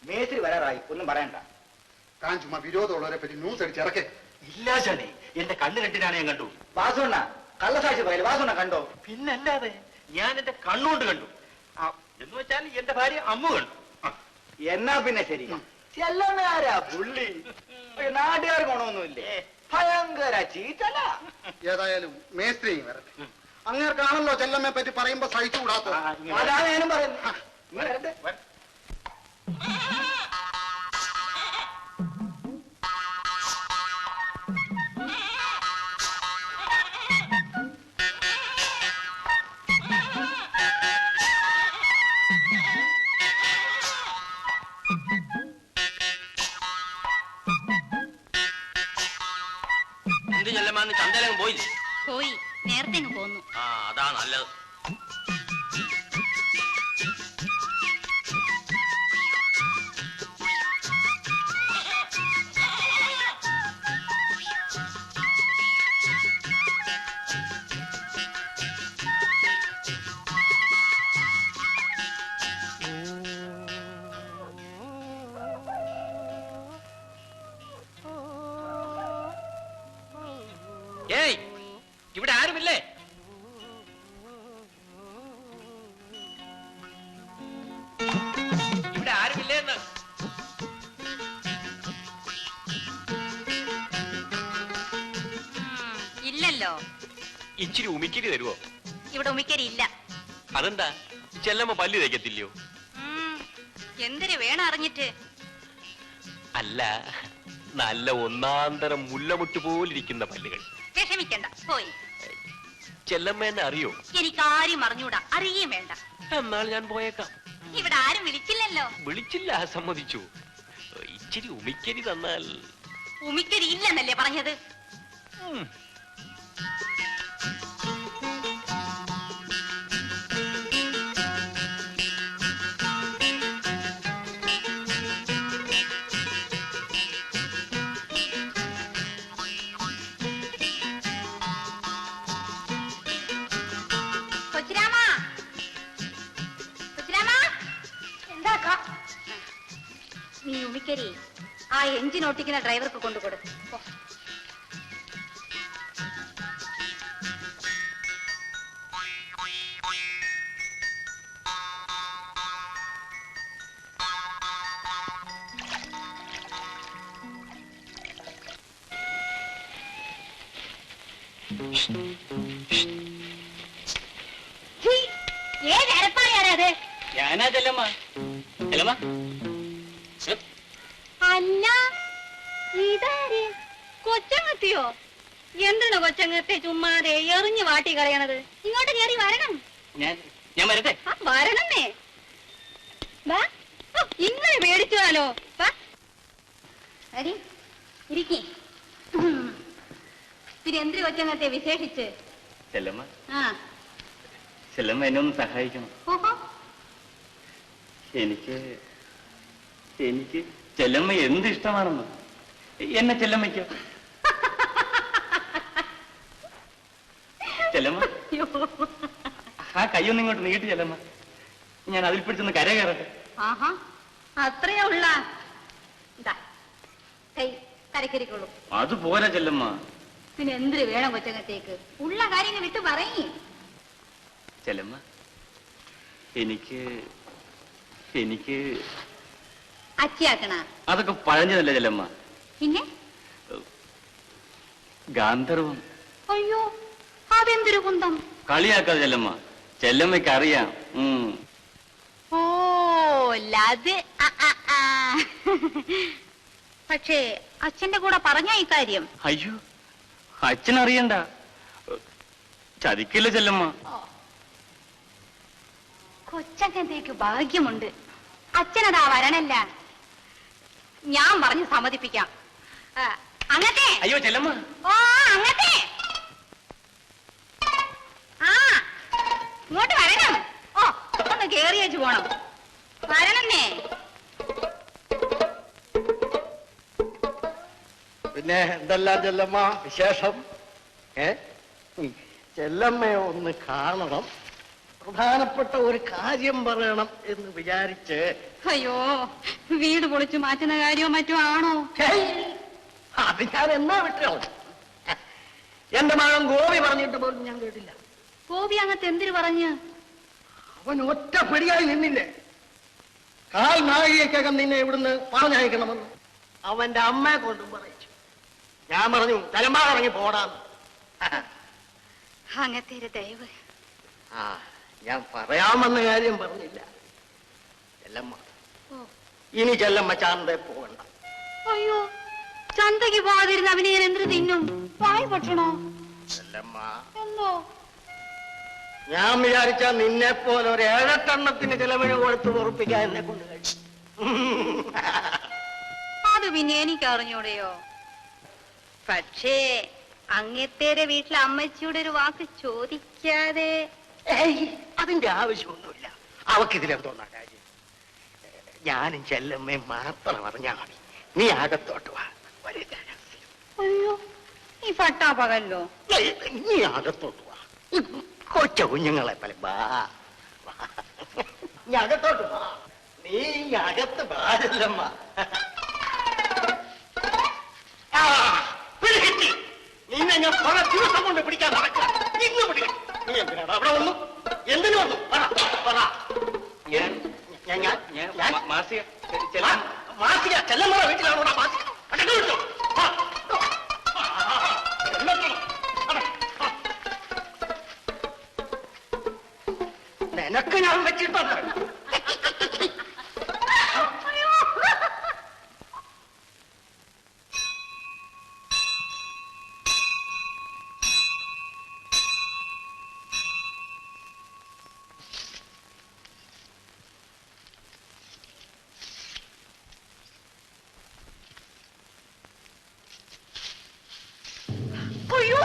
മേസ്ത്രി വരാറായി, ഒന്നും പറയണ്ട. താൻ ചുമ്മാ വിരോധമുള്ളവരെ പറ്റി ന്യൂസ് അടിച്ച് ഇറക്കേ. ഇല്ല ശനി, എന്റെ കണ്ണ് രണ്ടിനാണ് ഞാൻ കണ്ടു. വാസുണ്ണ കള്ളസാക്ഷി പറയല്, വാസുണ്ണ കണ്ടോ? പിന്നല്ലാതെ ഞാൻ എന്റെ കണ്ണുകൊണ്ട് കണ്ടു. എന്ന് വെച്ചാൽ എന്റെ ഭാര്യ അമ്മു കണ്ടു. എന്നാ പിന്നെ ശരി. ചെല്ലമ്മയാരാ പുള്ളി? നാട്ടുകാർ ഗുണമൊന്നുമില്ലേ? ഭയങ്കര ചീറ്റല. ഏതായാലും മേസ്ത്രി വരട്ടെ. അങ്ങേർക്കാണല്ലോ ചെല്ലമ്മയെ പറ്റി പറയുമ്പോ സഹിച്ചുകൂടാത്ത. അതാ ഞാനും പറയുന്നു. വരട്ടെ. എന്ത് ചെല്ലമാന്ന് ചന്തയിലങ്ങ് പോയില്ലേ? പോയി, നേരത്തെ പോന്നു. ആ, അതാ നല്ലത്. ഏയ്, ഇവിടെ ആരുമില്ലേ? ഇവിടെ ആരുമില്ലേ എന്ന്? ഇല്ലല്ലോ. ഇച്ചിരി ഉമിക്കരി തരുവോ? ഇവിടെ ഉമിക്കരി ഇല്ല. അതെന്താ? ചെല്ലമ്മ പല്ല് തേക്കത്തില്ലയോ? എന്തിനു വേണം അറിഞ്ഞിട്ട്? അല്ല, നല്ല ഒന്നാന്തരം മുല്ലമുട്ട് പോലിരിക്കുന്ന പല്ലുകൾ. വിഷമിക്കണ്ട, പോയി. ചെല്ലമ്മേനെ അറിയോ? എനിക്കാരും അറിഞ്ഞൂടാ, അറിയുകയും വേണ്ട. എന്നാൽ ഞാൻ പോയേക്കാം. ഇവിടെ ആരും വിളിച്ചില്ലല്ലോ. വിളിച്ചില്ല, സമ്മതിച്ചു. ഇച്ചിരി ഉമിക്കരി തന്നാൽ. ഉമിക്കരി ഇല്ലെന്നല്ലേ പറഞ്ഞത്? നീ ഉമിക്കരി ആ എഞ്ചിൻ ഓട്ടിക്കുന്ന ഡ്രൈവർക്ക് കൊണ്ടുകൊടു. ഏതരപ്പായാരത്? ഞാനാ ചെല്ലമ്മ. ചെല്ലമ്മ, അല്ല, ഇതാര്? കൊച്ചങ്ങത്തിയോ? എന്താണ് കൊച്ചങ്ങത്തെ ചുമ്മാതെ എറിഞ്ഞു വാട്ടി കളയണത്? ഇങ്ങോട്ട് കയറി വരണം. ഞാൻ വരട്ടെ? വരണന്നേ. ഇങ്ങനെ പേടിച്ചാലോ? ഇരിക്കി. പിന്നെ എന്തിനു കൊച്ചങ്ങത്തെ വിശേഷിച്ച്? ചെല്ലമ്മ, ആ, ചെല്ലമ്മ എന്നെ ഒന്ന് സഹായിക്കണം. ഓഹോ, എനിക്ക് ചെല്ലമ്മ എന്ത് ഇഷ്ടമാണെന്ന്. എന്നെ ചെല്ലമ്മയ്ക്കോ? ചെല്ലമ്മ, ആ കൈയൊന്നും ഇങ്ങോട്ട് നീട്ടി ചെല്ലമ്മ. ഞാൻ അതിൽ പിടിച്ചൊന്ന് കര കയറട്ടെ. ആഹാ, അത്രയാ ഉള്ള. കൈ കരക്കരിക്കുള്ളൂ. അത് പോരാ ചെല്ലമ്മ. പിന്നെ എന്തിനു വേണം കൊച്ചങ്ങത്തേക്ക്? ഉള്ള കാര്യങ്ങൾ വിട്ട് പറയേ. ചെല്ലമ്മ, എനിക്ക് അച്ചിയാക്കണ? അതൊക്കെ പഴഞ്ഞതല്ല ചെല്ലമ്മ. പിന്നെ ഗാന്ധർവം. അയ്യോ, അതെന്തൊരു കുന്തം. കളിയാക്കാതെ ചെല്ലമ്മ, ചെല്ലമ്മയ്ക്ക് അറിയാം. ഓ, ലത്. പക്ഷേ അച്ഛന്റെ കൂടെ പറഞ്ഞ ഇക്കാര്യം? അയ്യോ, അച്ഛനറിയണ്ട. ചതിക്കില്ല ചെല്ലമ്മ. കൊച്ചങ്ങത്തേക്ക് ഭാഗ്യമുണ്ട്. അച്ഛനതാ വരണല്ല. ഞാൻ പറഞ്ഞു സമ്മതിപ്പിക്കാം. അങ്ങത്തെ. അയ്യോ ചെല്ലമ്മ. ഓ അങ്ങത്തെ. ആ ഇങ്ങോട്ട് വരണം. ഓ ഒന്ന് കേറി വെച്ച് പോണം. വരണന്നേ. പിന്നെ എന്തെല്ലാം ചെല്ലമ്മ വിശേഷം? ചെല്ലമ്മയെ ഒന്ന് കാണണം, പ്രധാനപ്പെട്ട ഒരു കാര്യം പറയണം എന്ന് വിചാരിച്ച്. അയ്യോ വീട് പൊളിച്ചു മാറ്റുന്ന കാര്യമോ മറ്റോ ആണോ? അത് ഞാൻ എന്നാ വിട്ടോ? എന്റെ മകൻ ഗോപി പറഞ്ഞിട്ട് പോലും ഞാൻ കേട്ടില്ല. ഗോപി അങ്ങത്തെ എന്തിനു പറഞ്ഞ്? അവൻ ഒറ്റ പിടിയായി നിന്നില്ലേ? കാൽ നാഴികക്കകം നിന്നെ ഇവിടുന്ന് പറഞ്ഞയക്കണമെന്ന് അവന്റെ അമ്മയെ കൊണ്ടും പറയിച്ചു. ഞാൻ പറഞ്ഞു തലമാ ഇറങ്ങി പോടാന്ന്. അങ്ങത്തെ ദയവ്. ആ ഞാൻ പറയാമെന്ന കാര്യം പറഞ്ഞില്ല. ചെല്ലമ്മ ഇനി ചെല്ലമ്മ ചാന്തേ പോകണ്ട. അയ്യോ ചന്തയ്ക്ക് പോകാതിരുന്ന അവനെ ഞാൻ എന്തിനു തിന്നും? വായി പറ്റണോ? ചെല്ലമ്മ എന്തോ? ഞാൻ വിചാരിച്ച നിന്നെ പോലെ ഒരു 7-8 എണ്ണത്തിന് ചിലവിന് കൊടുത്ത് ഉറപ്പിക്കാൻ എന്നെ കൊണ്ട് കഴിയും. അത് പിന്നെ എനിക്ക് അറിഞ്ഞൂടെയോ? പക്ഷേ അങ്ങത്തേരെ വീട്ടിലെ അമ്മച്ചിയുടെ ഒരു വാക്ക് ചോദിക്കാതെ. അതിന്റെ ആവശ്യമൊന്നുമില്ല. അവക്കിതിലെന്തോന്നാ കാര്യം? ഞാനും ചെല്ലമ്മയും മാത്രം അറിഞ്ഞാ മതി. നീ അകത്തോട്ട് വാ. അയ്യോ ഈ പട്ടാ പകല്ലോ. നീ അകത്തോട്ട് വാ. കൊച്ച കുഞ്ഞുങ്ങളെ പോലെ വാ. നീ അകത്തോട്ട് വാ. നീ അകത്ത് പാടില്ലമ്മ. പിടികിട്ടി. നിന്നെ ഞാൻ പല ദിവസം കൊണ്ട് പിടിക്കാൻ നടക്കാം. ഇന്ന് പിടികിട്ടി. നീ എന്തിനാണ് അവിടെ വന്നു? എന്തിനു വന്നു? മാസിക ചെല്ലമ്മ വീട്ടിലാണോടാ മാസിക? നിനക്ക് ഞാൻ വെച്ചിട്ടുണ്ട്. അയ്യോ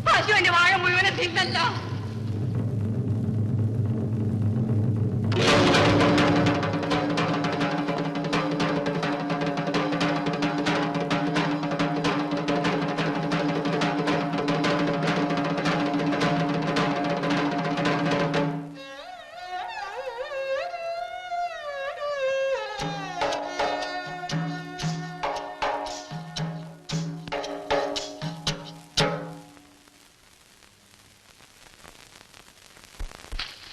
പശുവിന്റെ വാഴ മുഴുവനെ തിന്നല്ലോ.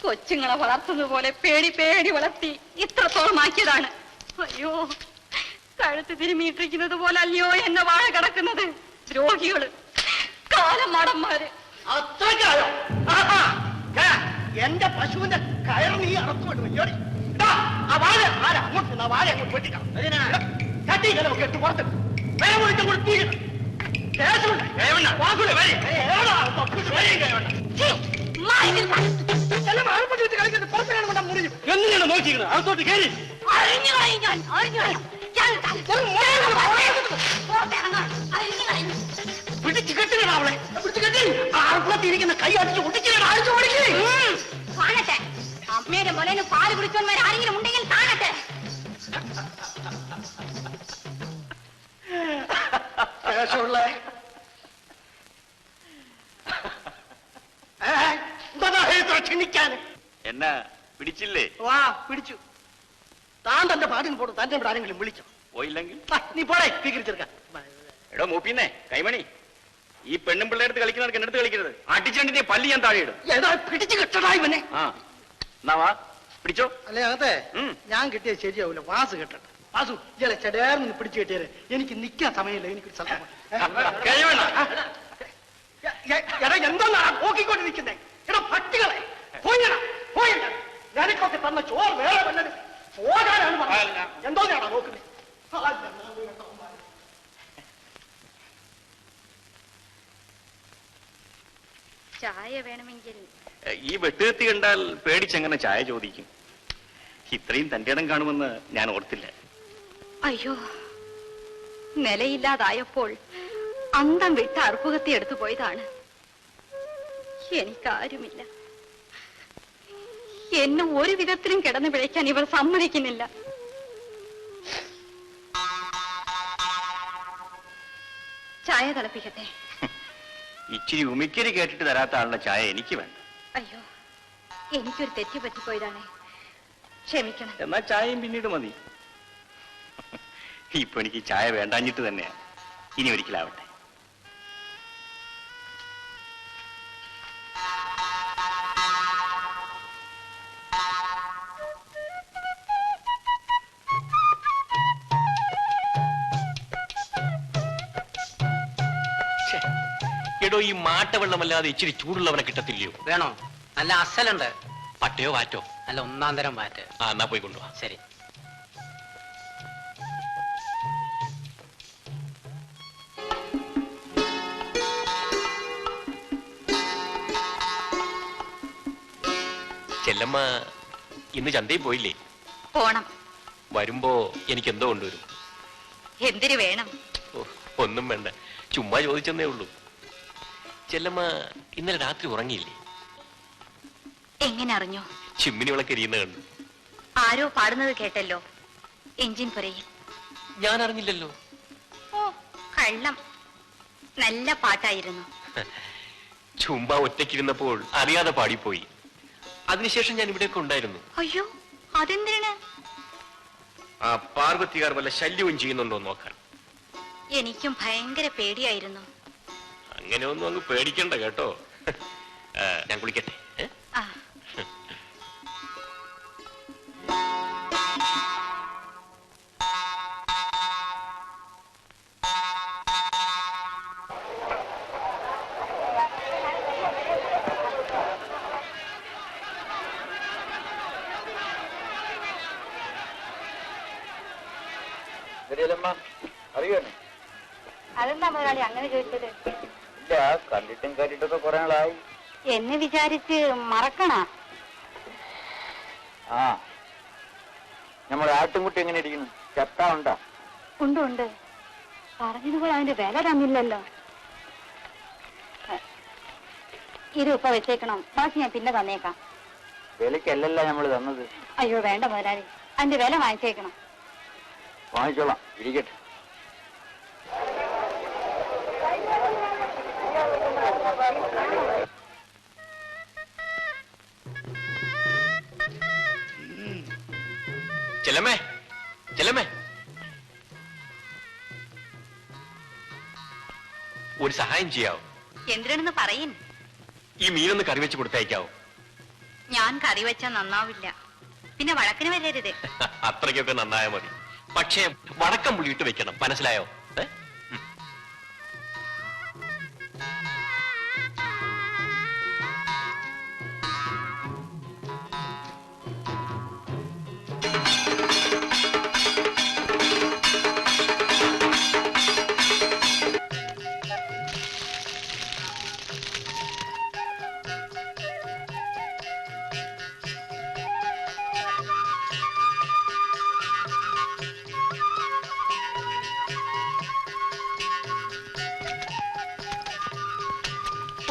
കൊച്ചുങ്ങളെ വളർത്തുന്നത് പോലെ പേടി പേടി വളർത്തി ഇത്രത്തോളം ആക്കിയതാണ്. അയ്യോ കഴുത്ത് തിരുമിയിട്ടിരിക്കുന്നത് പോലെ അല്ലയോ എന്നെ വാഴ കിടക്കുന്നത്. ദ്രോഹികള്, കാലമാടന്മാര്. എന്റെ പശുവിന്റെ കയർ നീ അറത്തു വിടും. ആ വാഴ ആരാ അങ്ങോട്ട് ആ വാഴ അങ്ങോട്ട് വെട്ടിക്കണം. ചട്ടി കലമൊക്കെ ഇട്ട് പുറത്ത് വേറെ വിളിച്ച കൊടുത്തിരിക്കണം. എന്തിനാണ് നോക്കിക്കുന്നത്? അകത്തോട്ട് കയറി പിടിച്ചു കെട്ടിക്കണം. അവളെ പിടിച്ചു കെട്ടി ആർക്കുളത്തിരിക്കുന്ന കൈ അടിച്ച് ഒട്ടിച്ചിട്ട് അഴിച്ചു ഓടിക്കേ. കാണട്ടെ അമ്മയുടെ മുലന് പാല് കുടിച്ചവന്മാർ ആരെങ്കിലും ഉണ്ടെങ്കിൽ കാണട്ടെ. ശേഷമുള്ള ക്ഷണിക്കാന് എന്നാ പിടിച്ചില്ലേ? വാ പിടിച്ചു. താൻ തന്റെ പാട്ടിന് പോടും. തന്റെ ഇവിടെ ആരെങ്കിലും വിളിച്ചോ? പോയില്ലെങ്കിൽ നീ പോടേ സ്വീകരിച്ചെടുക്കാൻ. എടോ മൂപ്പിന്നേ കൈമണി, ഈ പെണ്ണും പിള്ളേരടുത്ത് കളിക്കുന്നവർക്ക് എന്റെ അടുത്ത് കളിക്കരുത്. അടിച്ചണ്ടിന്റെ പല്ലി ഞാൻ താഴെ ഇടും. ഏതാ പിടിച്ചു കിട്ടടാ ഇവനെ. ആ എന്നാ വാ പിടിച്ചോ. അല്ലേ അകത്തെ ഞാൻ കിട്ടിയത് ശരിയാവൂല. വാസ് കെട്ടട്ടെ. വാസു ഇയാളെ ചെടയാർന്ന് പിടിച്ചു കിട്ടിയത് എനിക്ക് നിൽക്കാൻ സമയമില്ല. എനിക്കൊരു സ്ഥലം എന്തെന്നാ നോക്കിക്കൊണ്ടിരിക്കുന്നേ? എടാ പട്ടികളെ പോയിടാ പോയില്ല. ഞാനൊക്കെ തന്ന ചോറ് വേറെ വല്ലത് പോകാനാണ് എന്തോന്നാണോ നോക്കുന്നത്? ചായ വേണമെങ്കിൽ ഈ വെട്ടുകത്തി കണ്ടാൽ പേടിച്ചെങ്ങനെ ചായ ചോദിക്കും? ഇത്രയും തന്റെ ഇടം കാണുമെന്ന് ഞാൻ ഓർത്തില്ല. അയ്യോ, നിലയില്ലാതായപ്പോൾ അന്തം വിട്ട് അറുപ്പുകത്തി എടുത്തു പോയതാണ്. എനിക്കാരുമില്ല. എന്നെ ഒരു വിധത്തിലും കിടന്നു പിഴയ്ക്കാൻ ഇവർ സമ്മതിക്കുന്നില്ല. ചായ തിളപ്പിക്കട്ടെ? ഇച്ചിരി ഉമിക്കരി കേട്ടിട്ട് തരാത്ത ആളുടെ ചായ എനിക്ക് വേണ്ട. അയ്യോ, എനിക്കൊരു തെറ്റ് പറ്റിപ്പോയതാണ്, ക്ഷമിക്കണം. എന്നാ ചായയും പിന്നീട് മതി. ഇപ്പൊ എനിക്ക് ചായ വേണ്ടാഞ്ഞിട്ട് തന്നെയാ. ഇനി ഒരിക്കലാവട്ടെ. എടോ, ഈ മാട്ടവെള്ളമല്ലാതെ ഇച്ചിരി ചൂടുള്ളവനെ കിട്ടത്തില്ലയോ? വേണോ? നല്ല അസലുണ്ട്. പട്ടയോ വാറ്റോ? നല്ല ഒന്നാം തരം വാറ്റ്. ആ, എന്നാ പോയി കൊണ്ടുപോവാ. ശരി. ചെല്ലമ്മ ഇന്ന് ചന്തയിൽ പോയില്ലേ? പോണം. വരുമ്പോ എനിക്ക് എന്തോ കൊണ്ടുവരും. എന്തിനു വേണം? ഒന്നും വേണ്ട, ചുമ്മാ ചോദിച്ചെന്നേ ഉള്ളൂ. ചെല്ലമ്മ ഇന്നലെ രാത്രി ഉറങ്ങിയില്ലേ? എങ്ങനെ അറിഞ്ഞു? ചിമ്മിനി വിളക്കരിയുന്ന കണ്ടു. ആരോ പാടുന്നത് കേട്ടല്ലോ, എഞ്ചിൻ പുരയിൽ. ഞാൻ അറിഞ്ഞില്ലല്ലോ. ഓ, കള്ളം. നല്ല പാട്ടായിരുന്നു. ചുമ്മാ ഒറ്റയ്ക്കിരുന്നപ്പോൾ അറിയാതെ പാടിപ്പോയി. അതിനുശേഷം ഞാൻ ഇവിടെയൊക്കെ ഉണ്ടായിരുന്നു. അയ്യോ, അതെന്തിനാണ്? ആ പാർവതികാർ വല്ല ശല്യവും ചെയ്യുന്നുണ്ടോ നോക്കാൻ. എനിക്കും ഭയങ്കര പേടിയായിരുന്നു. അങ്ങനെ ഒന്നും അങ്ങ് പേടിക്കണ്ട കേട്ടോ. ഞാൻ കുളിക്കട്ടെ. ആ, അറിയോ? അതെന്താ മുതലാളി അങ്ങനെ ചോദിച്ചത്? ഇല്ല, കണ്ടിട്ടും കേട്ടിട്ടൊക്കെ കുറെ നാളായി. എന്നെ വിചാരിച്ച് മറക്കണ? ആ, നമ്മുടെ ആട്ടുംകുട്ടി എങ്ങനെ ഇരിക്കുന്നു? ചത്താ ഉണ്ടാ? ഉണ്ട് ഉണ്ട്. പറഞ്ഞതുപോലെ അതിന്റെ വില തന്നില്ലല്ലോ. ഇത് ഇപ്പൊ വെച്ചേക്കണം, ബാക്കി ഞാൻ പിന്നെ തന്നേക്കാം. വിലക്കല്ലല്ല നമ്മൾ തന്നത്. അയ്യോ വേണ്ട മുതലാളി, അതിന്റെ വില വാങ്ങിച്ചേക്കണം. വാങ്ങിച്ചോളാം, ഇരിക്കട്ടെ. ചെല്ലമ്മേ, ചെല്ലമ്മേ, ഒരു സഹായം ചെയ്യാവോ? എന്തിനാണെന്ന് പറയിൻ. ഈ മീനൊന്ന് കറി വെച്ച് കൊടുത്തയക്കാവോ? ഞാൻ കറി വെച്ചാൽ നന്നാവില്ല, പിന്നെ വഴക്കിന് വരരുത്. അത്രയ്ക്കൊക്കെ നന്നായാൽ മതി. പക്ഷേ വടക്കം പുളിയിട്ട് വെക്കണം, മനസ്സിലായോ?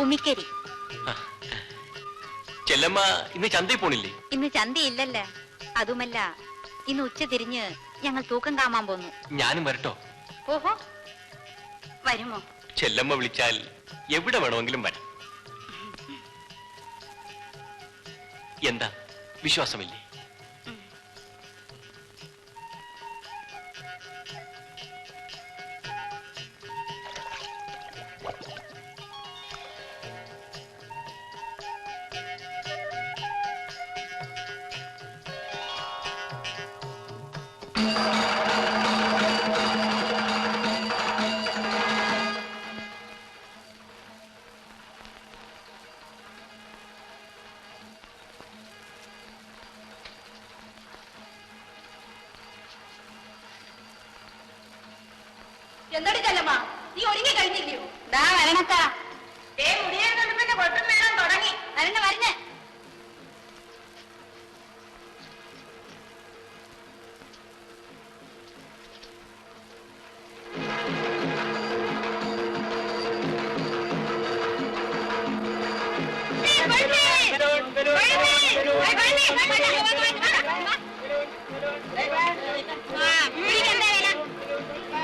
ഉമിക്കരി. ചെല്ലമ്മ ഇന്ന് ചന്തയിൽ പോണില്ലേ? ഇന്ന് ചന്തയില്ലല്ല. അതുമല്ല, ഇന്ന് ഉച്ച തിരിഞ്ഞ് ഞങ്ങൾ തൂക്കം കാമാൻ പോന്നു. ഞാനും വരട്ടോ? ഓഹോ, വരുമോ? ചെല്ലമ്മ വിളിച്ചാൽ എവിടെ വേണമെങ്കിലും വരാം. എന്താ, വിശ്വാസമില്ലേ? എന്താടി ചെല്ലമ്മ, നീ ഒരുങ്ങി കഴിഞ്ഞില്ലയോ? ദാ വരണക്കാ. മുടിയെ തുടങ്ങി. വരണ.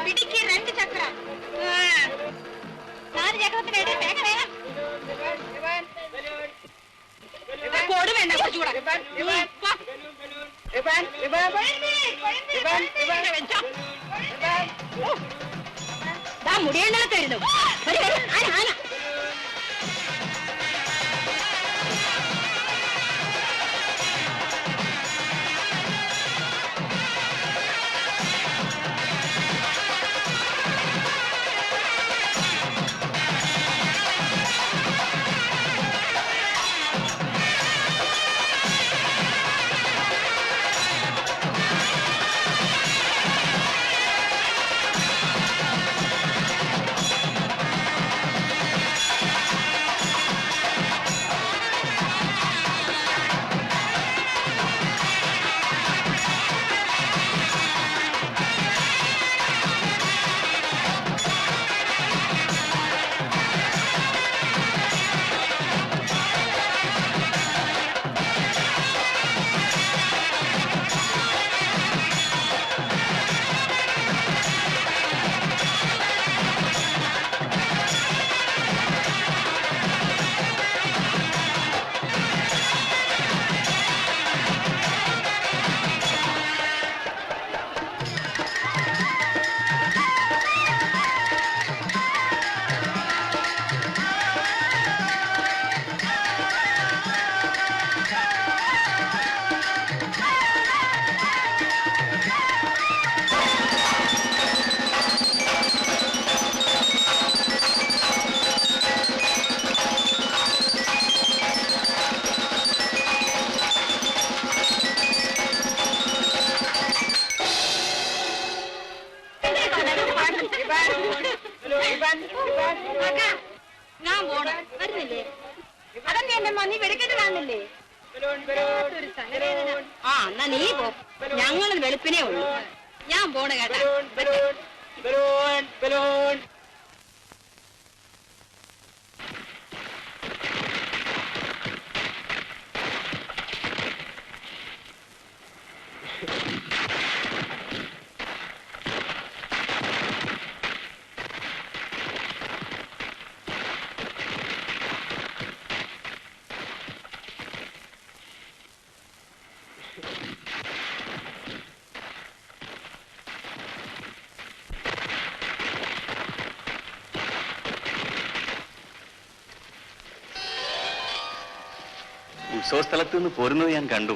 പിടിക്ക് 2 ചക്രം 4 ചക്രത്തിന് വേഗം വേഗം കോട് വേണ്ട കുറച്ചുകൂടെ മുടിയെണ്ണത്തായിരുന്നു ആന ഞാൻ പോണം വരുന്നില്ലേ അതെന്നെ എന്റെ മന്നി വെളുക്കട്ട് കാണുന്നില്ലേ ആ എന്നാ നീ പോ ഞങ്ങൾ വെളുപ്പിനേ ഉള്ളൂ ഞാൻ പോണ കേട്ടാ ഉത്സവസ്ഥലത്ത് നിന്ന് പോരുന്നത് ഞാൻ കണ്ടു.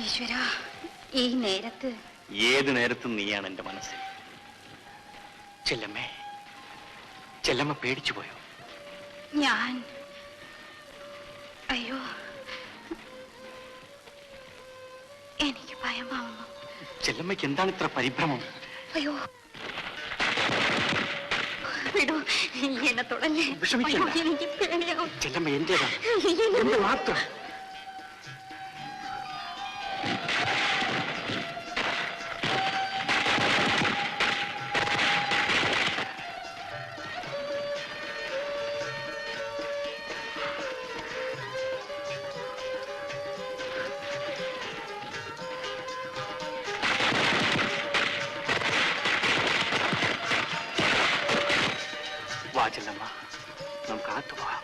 ഈശ്വര ഈ നേരത്ത് ഏത് നേരത്തും നീയാണ് എന്റെ മനസ്സിൽ. ചെല്ലമ്മേ, ചെല്ലമ്മ പേടിച്ചു പോയോ? ഞാൻ അയ്യോ എനിക്ക് ഭയമാവുന്നു. ചെല്ലമ്മയ്ക്ക് എന്താണ് ഇത്ര പരിഭ്രമം? അയ്യോ വിടൂ, എന്നെ തുടല്ലേ. എനിക്ക് പേടിയാവും. ചെല്ലമ്മ എന്റേതാണ്, എന്റെ മാത്രം. ചെല്ലമ്മ, നമുക്ക് അകത്ത് പോകാം.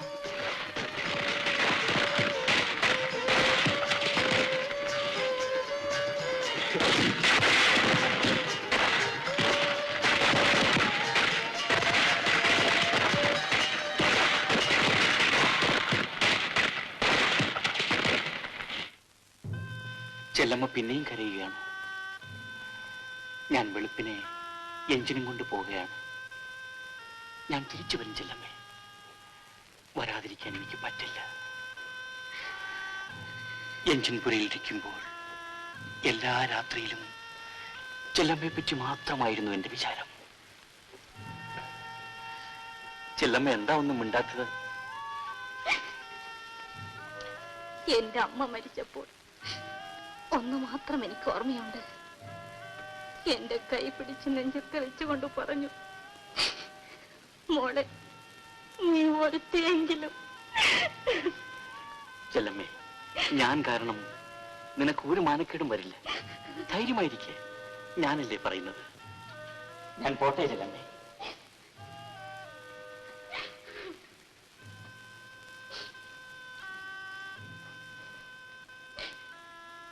ചെല്ലമ്മ പിന്നെയും കരയുകയാണ്. ഞാൻ വെളുപ്പിനെ എഞ്ചിനും കൊണ്ട് പോവുകയാണ്. ഞാൻ തിരിച്ചു വരും ചെല്ലമ്മേ. വരാതിരിക്കാൻ എനിക്ക് പറ്റില്ല. എഞ്ചിൻ പുരയിലിരിക്കുമ്പോൾ എല്ലാ രാത്രിയിലും ചെല്ലമ്മയെ പറ്റി മാത്രമായിരുന്നു എന്റെ വിചാരം. ചെല്ലമ്മ എന്താ ഒന്നും മിണ്ടാത്തത്? എന്റെ അമ്മ മരിച്ചപ്പോൾ ഒന്ന് മാത്രം എനിക്ക് ഓർമ്മയുണ്ട്. എന്റെ കൈ പിടിച്ച് നെഞ്ചത്ത് വെച്ചുകൊണ്ട് പറഞ്ഞു, മോളെ നീ ഒരുത്തിയെങ്കിലും ചെല്ലമ്മേ, ഞാൻ കാരണം നിനക്ക് ഒരു മാനക്കേടും വരില്ല. ധൈര്യമായിരിക്കെ, ഞാനല്ലേ പറയുന്നത്. ഞാൻ പോട്ടെ ചെല്ലമ്മേ.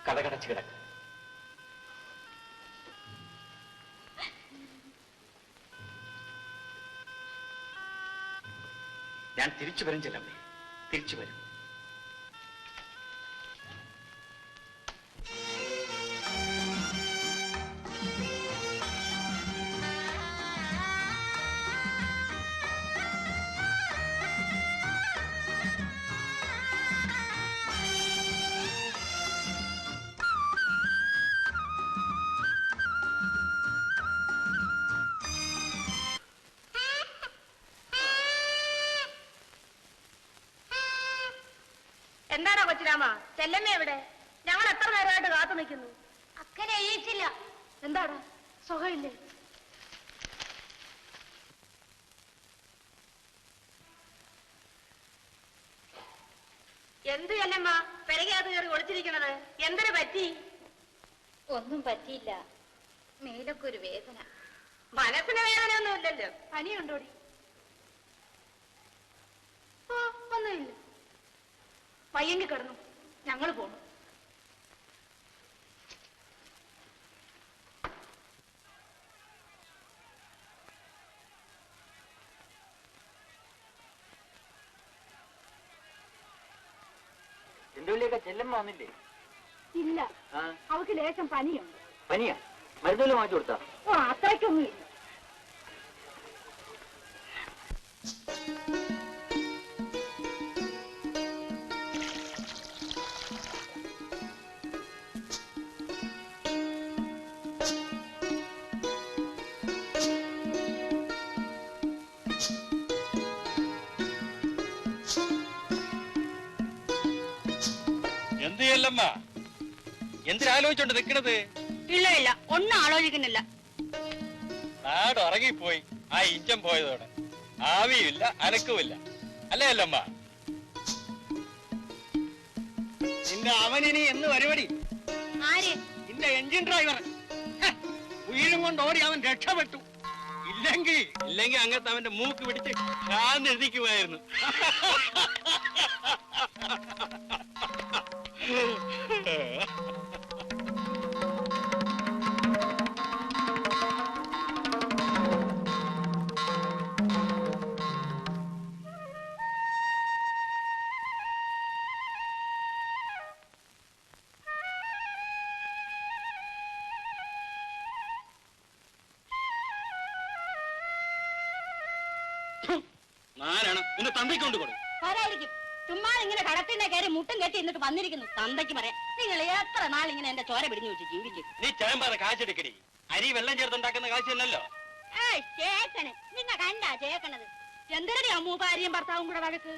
കടകടച്ച് കിടക്ക്. ഞാൻ തിരിച്ചു വരും ചെല്ലമ്മേ, തിരിച്ചു വരും. എന്താണോ കൊച്ചിരാമ, ചെല്ലമ്മ എവിടെ? ഞങ്ങൾ എത്ര നേരമായിട്ട് കാത്തു നിൽക്കുന്നു. അക്കനെ എഴുതിച്ചില്ല. എന്താടാ, സുഖമില്ലേ? എന്ത് ചെല്ലമ്മ പെരകത്ത് കയറി ഒളിച്ചിരിക്കണത്? എന്തിനു പറ്റി? ഒന്നും പറ്റിയില്ല, മേലൊക്കെ ഒരു വേദന. മനസ്സിന് വേദനയൊന്നും ഇല്ലല്ലോ. പനിയുണ്ടോടി? ഒന്നുമില്ല. പയ്യങ്കി കിടന്നു, ഞങ്ങൾ പോണു. എന്റെ ഉള്ളിയൊക്കെ ചെല്ലമ്മ വന്നില്ലേ? ഇല്ല, അവക്ക് ലേശം പനിയുണ്ട്. പനിയാ? മരുന്നുകൾ മാറ്റി കൊടുത്താ? ഓ, അത്രയ്ക്കൊന്നും ഇല്ല. എന്തിയല്ലമ്മ, എന്തിനാലോചിച്ചോണ്ട് നിക്കണത്? ഇല്ല ഇല്ല, ഒന്നും ആലോചിക്കുന്നില്ല. നാട് ഉറങ്ങിപ്പോയി ആ ഇഞ്ചം പോയതോടെ. ആവിയുമില്ല അനക്കുമില്ല, അല്ലേ അല്ലമ്മ? നിന്റെ അവനിനി എന്ന് പരിപാടി? ആര്? നിന്റെ എഞ്ചിൻ ഡ്രൈവർ. ഉയരും കൊണ്ട് ഓടി അവൻ രക്ഷപ്പെട്ടു. ഇല്ലെങ്കിൽ അങ്ങനത്തെ അവന്റെ മൂക്ക് പിടിച്ച് കാന്നെഴുതിക്കുമായിരുന്നു. നാരായണം, നിന്റെ തന്തയ്ക്കൊണ്ട് കൊടുക്കും. ആരായിരിക്കും? ചുമ്മാ ഇങ്ങനെ കടത്തിന്റെ കയറി മുട്ടും കെട്ടി എന്നിട്ട് വന്നിരിക്കുന്നു. തന്തയ്ക്ക് പറയാം, നിങ്ങൾ എത്ര നാളിങ്ങനെ എന്റെ ചോര പിടിഞ്ഞു വെച്ച് ജീവിക്കും. നീ ചേമ്പാറ കാശെടുക്കടി. അരി വെള്ളം ചേർത്തുണ്ടാക്കുന്ന കാശല്ലല്ലോ. ചേക്കണ്, നിങ്ങ കണ്ടാ ചേക്കണത്? എന്തിനടി അമ്മൂ ഭാര്യയും ഭർത്താവും കൂടെ വഴക്ക്?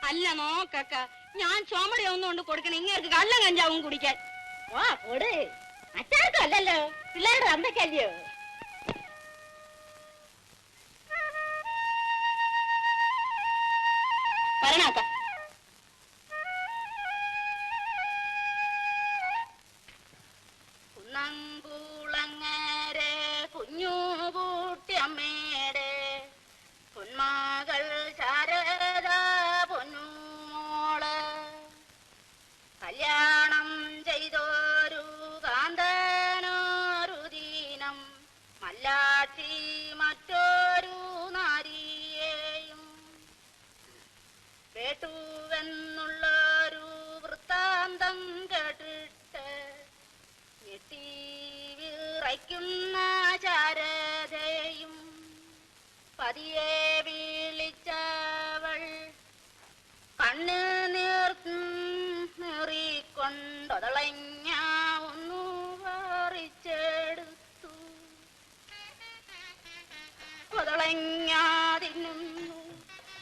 അല്ല നോക്കക്ക, ഞാൻ ചോമടി ഒന്നും കൊണ്ട് കൊടുക്കണം ഇങ്ങനെ കള്ളം കഞ്ചാവും കുടിക്കാൻ. വാ പോട്, മറ്റാർക്കും അല്ലല്ലോ, പിള്ളേരുടെ തന്തയ്ക്കല്ലയോ. വരണാക്ക. കുന്നംകുളങ്ങരെ കുഞ്ഞുകൂട്ടിയമ്മേടെ പൊന്മകൾ ശാരദ പൊന്നുമോള് കല്യാണം ചെയ്തോരു കാന്തനോരു ദീനം മല്ലാച്ചി മറ്റൊരു നാരിയെയും കേട്ടുവെന്നുള്ളൊരു വൃത്താന്തം കേട്ടിട്ട് ഞെട്ടി വിറയ്ക്കുന്ന ശാരദയും പതിയെ വിളിച്ചവൾ കണ്ണ് നീറിക്കൊണ്ടൊതളഞ്ഞ ഒന്നു പറിച്ചെടുത്തു. ഒതളഞ്ഞാതിന്നു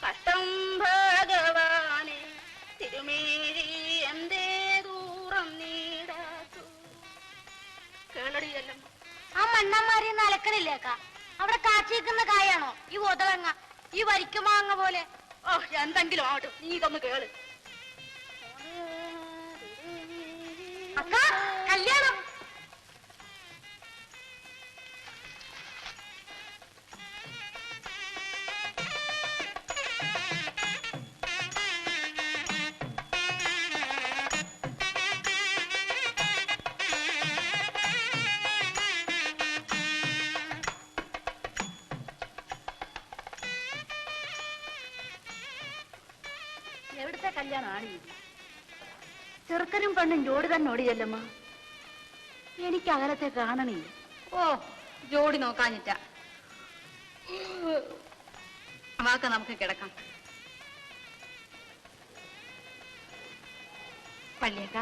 കഷ്ടം ഭഗവാനെ, തിരുമേരി എന്തേ ദൂരം നീടാത്തു. കേളടിയല്ലോ, ആ മണ്ണന്മാരെ അലക്കണില്ലേക്ക? അവിടെ കാച്ചിരിക്കുന്ന കായാണോ ഈ ഒതളങ്ങ, ഈ വരിക്കുമാങ്ങ പോലെ? ഓ, എന്തെങ്കിലും ആവട്ടെ, നീ ഇതൊന്ന് കേള്. അക്ക കല്യാണം. എവിടുത്തെ കല്യാണമാണ് ഇത്? ചെറുക്കനും പെണ്ണും ജോഡി തന്നെ ഓടിയല്ലമ്മ. എനിക്ക് അകലത്തെ കാണണില്ല. ഓ, ജോഡി നോക്കാഞ്ഞിട്ട. വാക്ക നമുക്ക് കിടക്കാം. പള്ളിയക്ക,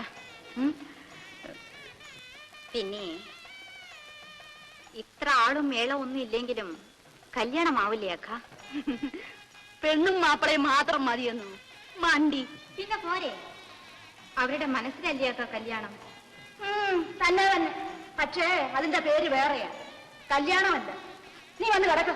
പിന്നെ ഇത്ര ആളും മേളം ഒന്നും ഇല്ലെങ്കിലും കല്യാണമാവില്ലേ അക്ക? പെണ്ണും മാപ്പിളയും മാത്രം മതിയെന്നു മണ്ടി. പിന്നെ പോരെ, അവരുടെ മനസ്സിലല്ലേ അക്ക കല്യാണം? തന്നെ തന്നെ. പക്ഷേ അതിന്റെ പേര് വേറെയാ, കല്യാണമല്ല. നീ വന്ന് കിടക്ക.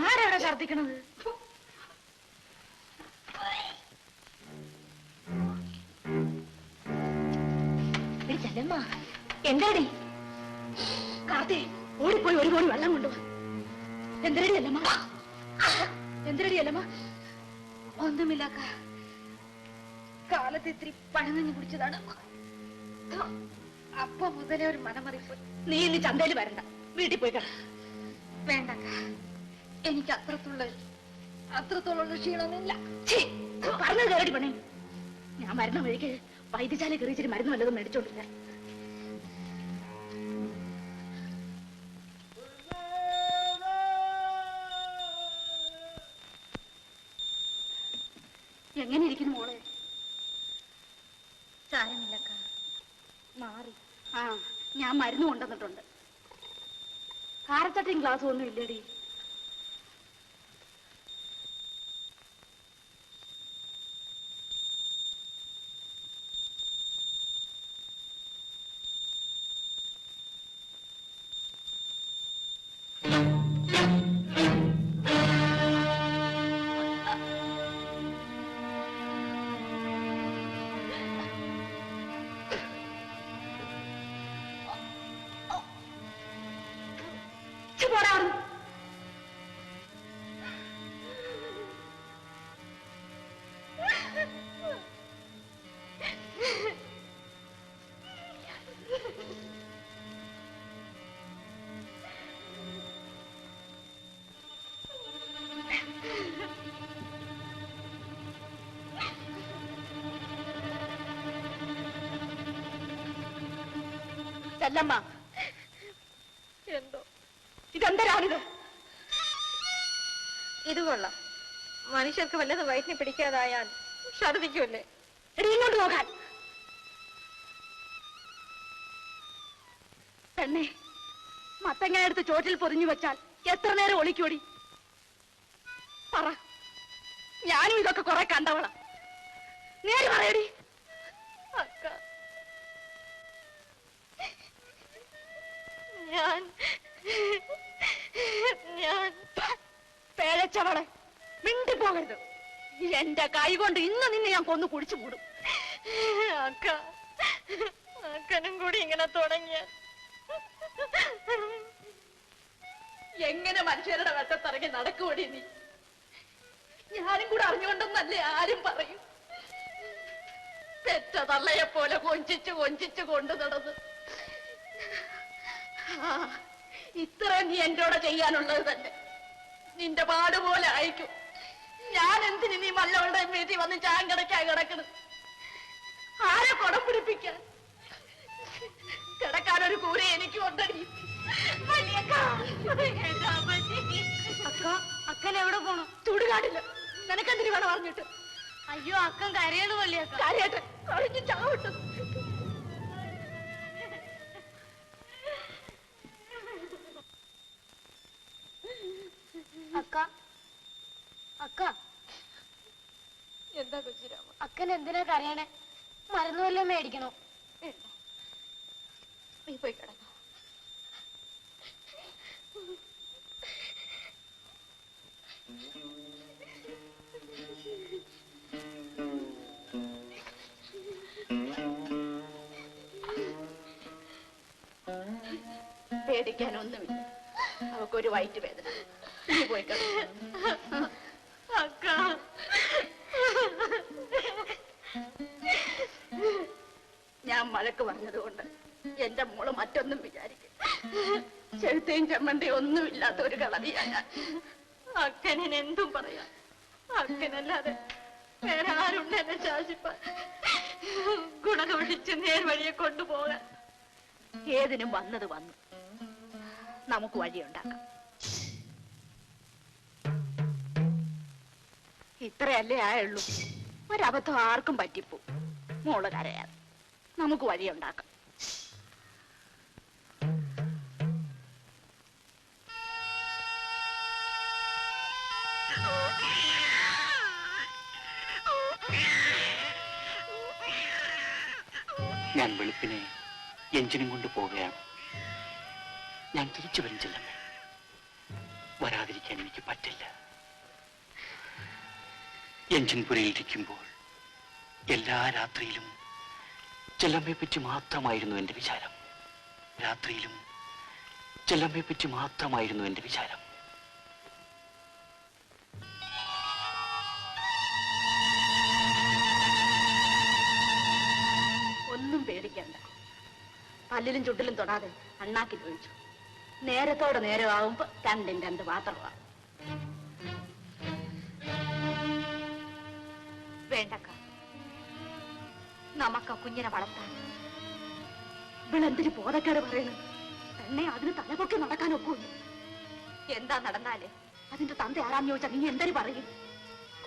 ആരാണ് ഛർദിക്കണത്? ചെല്ലമ്മ, എന്താടി? കാർത്തി, ഓടിപ്പോയി ഒരു കോടി വെള്ളം കൊണ്ടുവാ. എന്തരടി അല്ലമ്മ? എന്തരടി അല്ലമ്മ? ഒന്നുമില്ല, കാലത്ത് ഇത്തിരി പഴങ്ങഞ്ഞു കുടിച്ചതാണ്. അപ്പൊ മുതലേ ഒരു മനമറിപ്പ്. നീ ഇന്ന് ചന്തയിൽ വരണ്ട, വീട്ടിൽ പോയി കിട. വേണ്ട, എനിക്ക് അത്രത്തോളം ക്ഷീണമൊന്നുമില്ല. പറഞ്ഞത് കേരടി പണി. ഞാൻ മരുന്ന വഴിക്ക് വൈദ്യശാല കയറിച്ചിട്ട് മരുന്ന് വല്ലതും മേടിച്ചോണ്ടില്ല. എങ്ങനെ ഇരിക്കുന്നു മോളെ? സാരമില്ലക്ക, മാറി. ആ, ഞാൻ മരുന്ന് കൊണ്ടുവന്നിട്ടുണ്ട്. കാരച്ചട്ടയും ഗ്ലാസ്സും ഒന്നും ഇല്ലടി. ചെല്ലമ്മ, എന്തോ ഇതെന്തരാണിത്? ഇത് കൊള്ളാം. മനുഷ്യർക്ക് വല്ലതും വയറ്റിനെ പിടിക്കാതായാൽ ഛർദിക്കൂല്ലേ? ഇങ്ങോട്ട് നോക്കാൻ. പെണ്ണെ, മത്തങ്ങ എടുത്ത് ചോറ്റിൽ പൊതിഞ്ഞു വെച്ചാൽ എത്ര നേരം ഒളിക്കോടി? പറ, ഞാനും ഇതൊക്കെ കുറെ കണ്ടവള. നേര് പറയടി. അക്ക, ഞാൻ പേഴച്ചവളെ, മിണ്ടി പോകരുത്. എന്റെ കൈ കൊണ്ട് ഇന്ന് നിന്നെ ഞാൻ കൊന്നു കുടിച്ചു മൂടും. അക്ക, അക്കനും കൂടി ഇങ്ങനെ തുടങ്ങിയ എങ്ങനെ മനുഷ്യരുടെ വെട്ടത്തിറങ്ങി നടക്കുവടി നീ? ഞാനും കൂടെ അറിഞ്ഞുകൊണ്ടെന്നല്ലേ ആരും പറയും. പെറ്റ തള്ളയെ പോലെ കൊഞ്ചിച്ചു കൊണ്ടു നടന്ന് ഇത്രയും നീ എന്നോട് ചെയ്യാനുള്ളത് തന്നെ. നിന്റെ പാടുപോലെ അയക്കും. ഞാൻ എന്തിനു നീ മല്ലവളുടെ വീട്ടിൽ വന്ന് ചാങ്കടയ്ക്കായി കിടക്കണം? ആരെ കുടം പിടിപ്പിക്കാൻ? കിടക്കാനൊരു കൂര എനിക്ക് കൊണ്ടടി. അക്കൻ എവിടെ പോണു? ചൂടുകാട്ടില്ല. നിനക്കെന്തിനു വേണം പറഞ്ഞിട്ട്? അയ്യോ, അക്കൻ കരയണു വള്ളിയക്ക. കാര്യായിട്ട് കഴിഞ്ഞു ചാവട്ടു. അക്കൻ എന്തിനാ കരയണേ? മരുന്ന് വല്ലതും മേടിക്കണോ? നീ പോയി കിടന്നോ. പേടിക്കാനൊന്നുമില്ല. അവക്കൊരു വയറ്റ് വേദന. നീ പോയി കിടന്നോ. അക്ക ഞാൻ വഴക്ക് പറഞ്ഞതുകൊണ്ട് എന്റെ മോള് മറ്റൊന്നും വിചാരിക്കും. ചെഴുത്തയും ചമ്മന്തിയും ഒന്നുമില്ലാത്ത ഒരു കളറിയാ ഞാൻ. അക്കനെ എന്തും പറയാം. അക്കനല്ലാതെ വേറെ ആരുണ്ട് എന്നെ ശാസിപ്പാൻ, ഗുണകവിളിച്ച് നേർവഴിയെ കൊണ്ടുപോകാൻ? ഏതിനും വന്നത് വന്നു. നമുക്ക് വഴിയുണ്ടാക്കാം. ഇത്രയല്ലേ ആയുള്ളൂ. ഒരബദ്ധം ആർക്കും പറ്റിപ്പോ. മോള് കരയാതെ നമുക്ക് വഴിയുണ്ടാക്കാം. ഞാൻ വെളുപ്പിനെ എഞ്ചിനും കൊണ്ട് പോവുകയാണ്. ഞാൻ തിരിച്ചു വരും ചെല്ലമ്മേ. വരാതിരിക്കാൻ എനിക്ക് പറ്റില്ല. എഞ്ചിൻ പുരയിലിരിക്കുമ്പോൾ എല്ലാ രാത്രിയിലും ചെല്ലമ്മയെ പറ്റി മാത്രമായിരുന്നു എന്റെ വിചാരം. രാത്രിയിലും ചെല്ലമ്മയെ പറ്റി മാത്രമായിരുന്നു എന്റെ വിചാരം. ഒന്നും പേടിക്കണ്ട. പല്ലിലും ചുട്ടിലും തൊടാതെ അണ്ണാക്കി ഒഴിച്ചു. നേരത്തോടെ നേരമാവുമ്പോ രണ്ടും രണ്ട് പാത്രമാവും. വേണ്ടക്ക, നമുക്ക് കുഞ്ഞിനെ വളർത്താൻ. ഇവളെന്തിന് ബോധക്കേട് പറയണു? തന്നെ അതിന് തലപൊക്കി നടക്കാൻ ഒക്കൂല. എന്താ നടന്നാല് അതിന്റെ തന്ത ആരാന്ന് ചോദിച്ചാൽ നീ എന്തൊരു പറയും?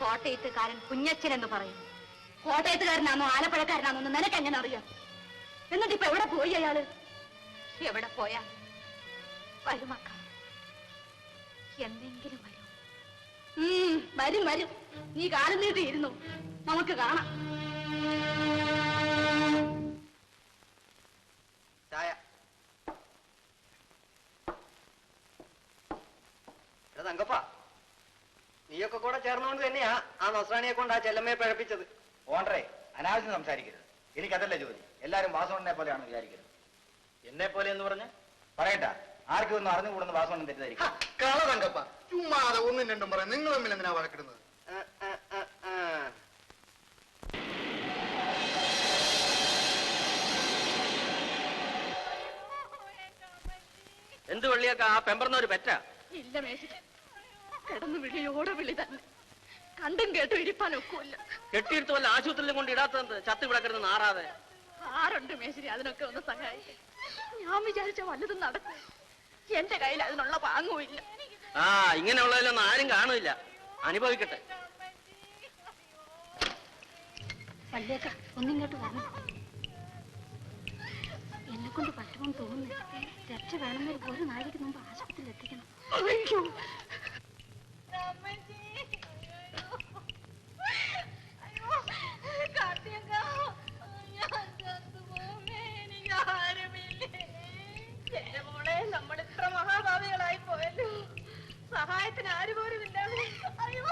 കോട്ടയത്തുകാരൻ കുഞ്ഞച്ചൻ എന്ന് പറയും. കോട്ടയത്തുകാരനാണോ ആലപ്പുഴക്കാരനാണോ നിനക്ക് എങ്ങനെ അറിയാം? എന്നിട്ട് ഇപ്പൊ എവിടെ പോയി അയാള്? എവിടെ പോയാ വരുമക്ക? എന്തെങ്കിലും വരും. വരും വരും. നീ കാലം നീട്ടിയിരുന്നു. നമുക്ക് കാണാം. ചായ തങ്കപ്പ, നീയൊക്കെ കൂടെ ചേർന്നുകൊണ്ട് തന്നെയാ ആ നസ്രാണിയെ കൊണ്ട് ആ ചെല്ലമ്മയെ പഴപ്പിച്ചത്. ഓണ്ടറേ, അനാവശ്യം സംസാരിക്കരുത്. എനിക്കതല്ല ജോലി. എല്ലാരും വാസവണ്ണനെ പോലെയാണ് വിചാരിക്കരുത്. എന്നെ പോലെ എന്ന് പറഞ്ഞ് പറയട്ടാ. ആർക്കും ഒന്നും അറിഞ്ഞുകൂടുന്ന വാസവണ്ണൻ തെറ്റിദ്ധരിക്കും. കള തങ്കപ്പ, ചുമ്മാതെ ഒന്നും രണ്ടും പറയാം. നിങ്ങൾ തമ്മിൽ എന്തിനാ വഴക്കിടുന്നത്? എന്ത് വെള്ളിയൊക്കെ ആ പെമ്പറന്നൊരു പെറ്റാ? ഇല്ല മേശ, കിടന്നു വിളിയോടെ വിളി തന്നെ. കണ്ടും കേട്ടും ഇരിപ്പാൻ ഒക്കൂല്ല. കെട്ടിയെടുത്ത് വല്ല ആശുപത്രിയിലും കൊണ്ട് ഇടാത്തത് ചത്ത് വിളക്കരുത് നാറാതെ. ആരുണ്ട് മേശരി അതിനൊക്കെ ഒന്ന് സഹായിക്കും? ഞാൻ വിചാരിച്ച വല്ലതും നടക്കും. എന്റെ കയ്യിൽ അതിനുള്ള പാങ്ങുമില്ല. ആ, ഇങ്ങനെയുള്ളതിലൊന്നും ആരും കാണില്ല. അനുഭവിക്കട്ടെ. വല്ലേക്ക, ഒന്നിങ്ങോട്ട് വരണം. എന്നെ കൊണ്ട് പറ്റുമെന്ന് തോന്നുന്നു. രക്ഷ വേണമെങ്കിൽ ഒരു നാഴിക്ക് മുമ്പ് ആശുപത്രിയിൽ എത്തിക്കണം. അയ്യോ, നമ്മൾ ഇത്ര മഹാഭാവികളായി പോയല്ലോ. സഹായത്തിന് ആര് പോലും ഇല്ല. അയ്യോ,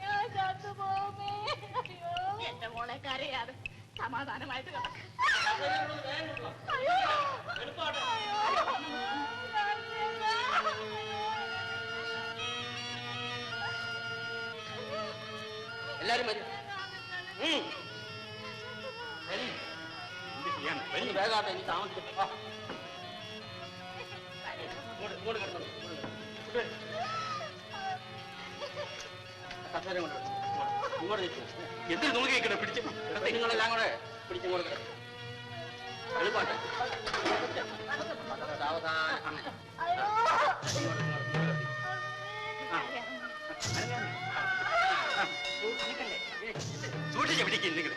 ഞാൻ ചത്തുപോമേ. എന്റെ മോളെ കരയാതെ സമാധാനമായിട്ട് കിടക്കും. എല്ലാരും വരും. വേഗാട്ടെ, എനിക്ക് താമസിക്കും. എന്തിനു നോക്കിക്കണേ? പിടിച്ച് നിങ്ങളെല്ലാം കൂടെ പിടിച്ചും കൊടുക്കട്ടെ. എളുപ്പാട്ടെ. സാവധാനം. സൂക്ഷിച്ച് പിടിക്കും നിങ്ങൾ.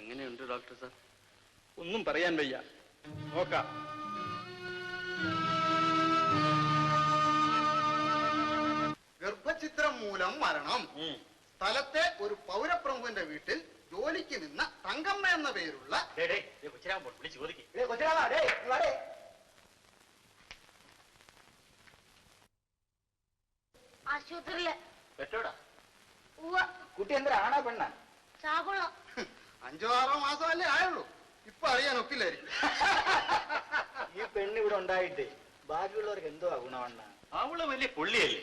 എങ്ങനെയുണ്ട് ഡോക്ടർ സാർ? ഒന്നും പറയാൻ വയ്യ. നോക്കാം. ഗർഭഛിദ്രം മൂലം മരണം. സ്ഥലത്തെ ഒരു പൗരപ്രമുഖന്റെ വീട്ടിൽ ജോലിക്ക് നിന്ന തങ്കമ്മ എന്ന പേരുള്ള ആശുപത്രിയില് കുട്ടി എന്താ ആണോ പെണ്ണ? ചാകുളം 5-6 മാസമല്ലേ ആയുള്ളൂ. ഇപ്പൊ അറിയാൻ ഒക്കില്ലായിരിക്കും. ഈ പെണ്ണ് ഇവിടെ ഉണ്ടായിട്ട് ബാക്കിയുള്ളവർക്ക് എന്തോ ഗുണമണ്ണ? അവള് വലിയ പുള്ളിയല്ലേ.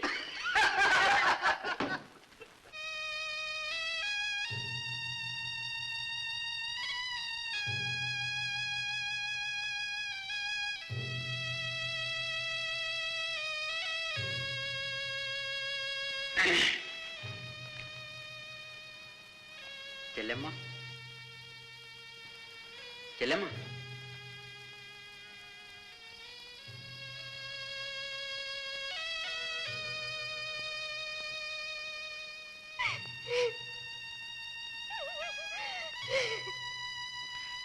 ചെല്ലമ്മ, ചെല്ലമ്മ,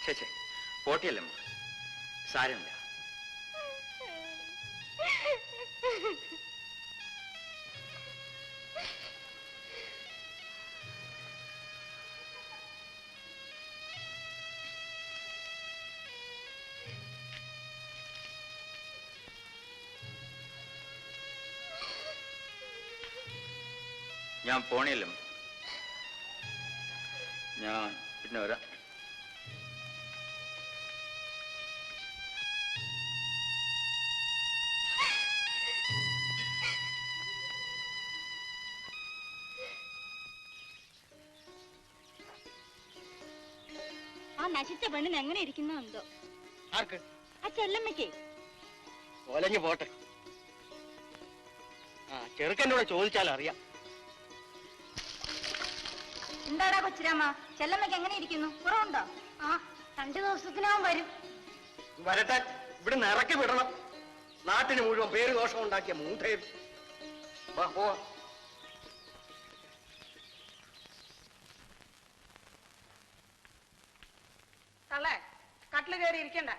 ചേച്ചേ പോട്ടിയല്ലമ്മ, സാരമില്ല. ഞാൻ പോണിയല്ലോ, ഞാൻ പിന്നെ വരാം. ആ നശിച്ച പെണ്ണിന് എങ്ങനെ ഇരിക്കുന്നോ എന്തോ. ആർക്ക്? ആ ചെല്ലമ്മയ്ക്ക്. ഒലഞ്ഞു പോട്ടെ. ചെറുക്കനോട് ചോദിച്ചാൽ അറിയാം. എന്താടാ കൊച്ചുരാമ, ചെല്ലമ്മയ്ക്ക് എങ്ങനെ ഇരിക്കുന്നു? കുറവുണ്ടോ? ആ 2 ദിവസത്തിനാവും വരും. വരട്ടെ, ഇവിടുന്ന് ഇറക്കി വിടണം. നാട്ടിന് മുഴുവൻ പേര് ദോഷം ഉണ്ടാക്കിയ മൂട്ടയും. പോവാ. തള്ളേ, കട്ടില് കയറി ഇരിക്കണ്ട.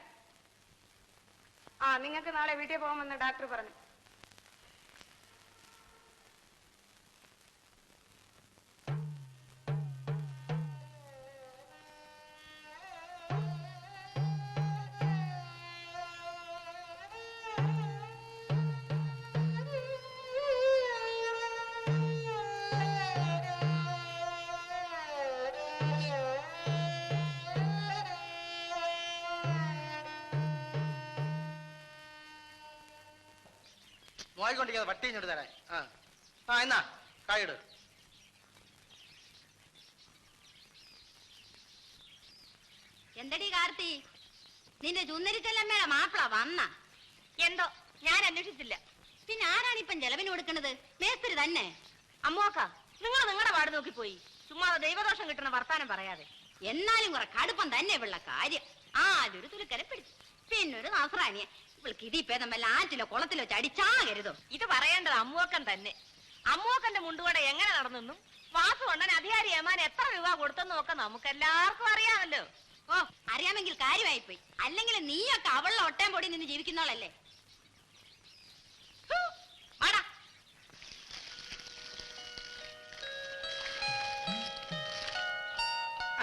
നിങ്ങൾക്ക് നാളെ വീട്ടിൽ പോകാമെന്ന് ഡോക്ടർ പറഞ്ഞു. നോയിക്കൊണ്ടിരിക്കാതെ വട്ടി ഇങ്ങോട്ട് തരാൻ. എന്നാ കായിട്. എന്തടി കാർത്തി, നിന്റെ ചുന്നരി ചെല്ലമ്മയുടെ മാപ്പിള വന്ന? എന്തോ ഞാൻ അന്വേഷിച്ചില്ല. പിന്നെ ആരാണിപ്പം ചെലവിന് കൊടുക്കണത്? മേസ്തിരി തന്നെ. അമ്മോക്ക, നിങ്ങൾ നിങ്ങളുടെ പാട് നോക്കിപ്പോയി ചുമ്മാ ദൈവദോഷം കിട്ടണ വർത്താനം പറയാതെ. എന്നാലും കുറെ കടുപ്പം തന്നെ ഉള്ള കാര്യം. ആദ്യൊരു തുലുക്കരെ പിടിച്ചു, പിന്നൊരു നസ്രാണിയെ. ഇവൾക്ക് ഇതിപ്പേദം വല്ല ആറ്റിലോ കുളത്തിലോ ചടിച്ചാകരുതോ. ഇത് പറയേണ്ടത് അമ്മൂക്കൻ തന്നെ. അമ്മൂക്കന്റെ മുണ്ടുകട എങ്ങനെ നടന്നെന്നും വാസുകൊണ്ടൻ അധികാരി ഏമാൻ എത്ര രൂപ കൊടുത്തെന്നും ഒക്കെ നമുക്കെല്ലാവർക്കും അറിയാമല്ലോ. ഓ, അറിയാമെങ്കിൽ കാര്യമായിപ്പോയി. അല്ലെങ്കിൽ നീയൊക്കെ അവളുടെ ഒട്ടയം പൊടി നിന്ന് ജീവിക്കുന്നോളല്ലേ.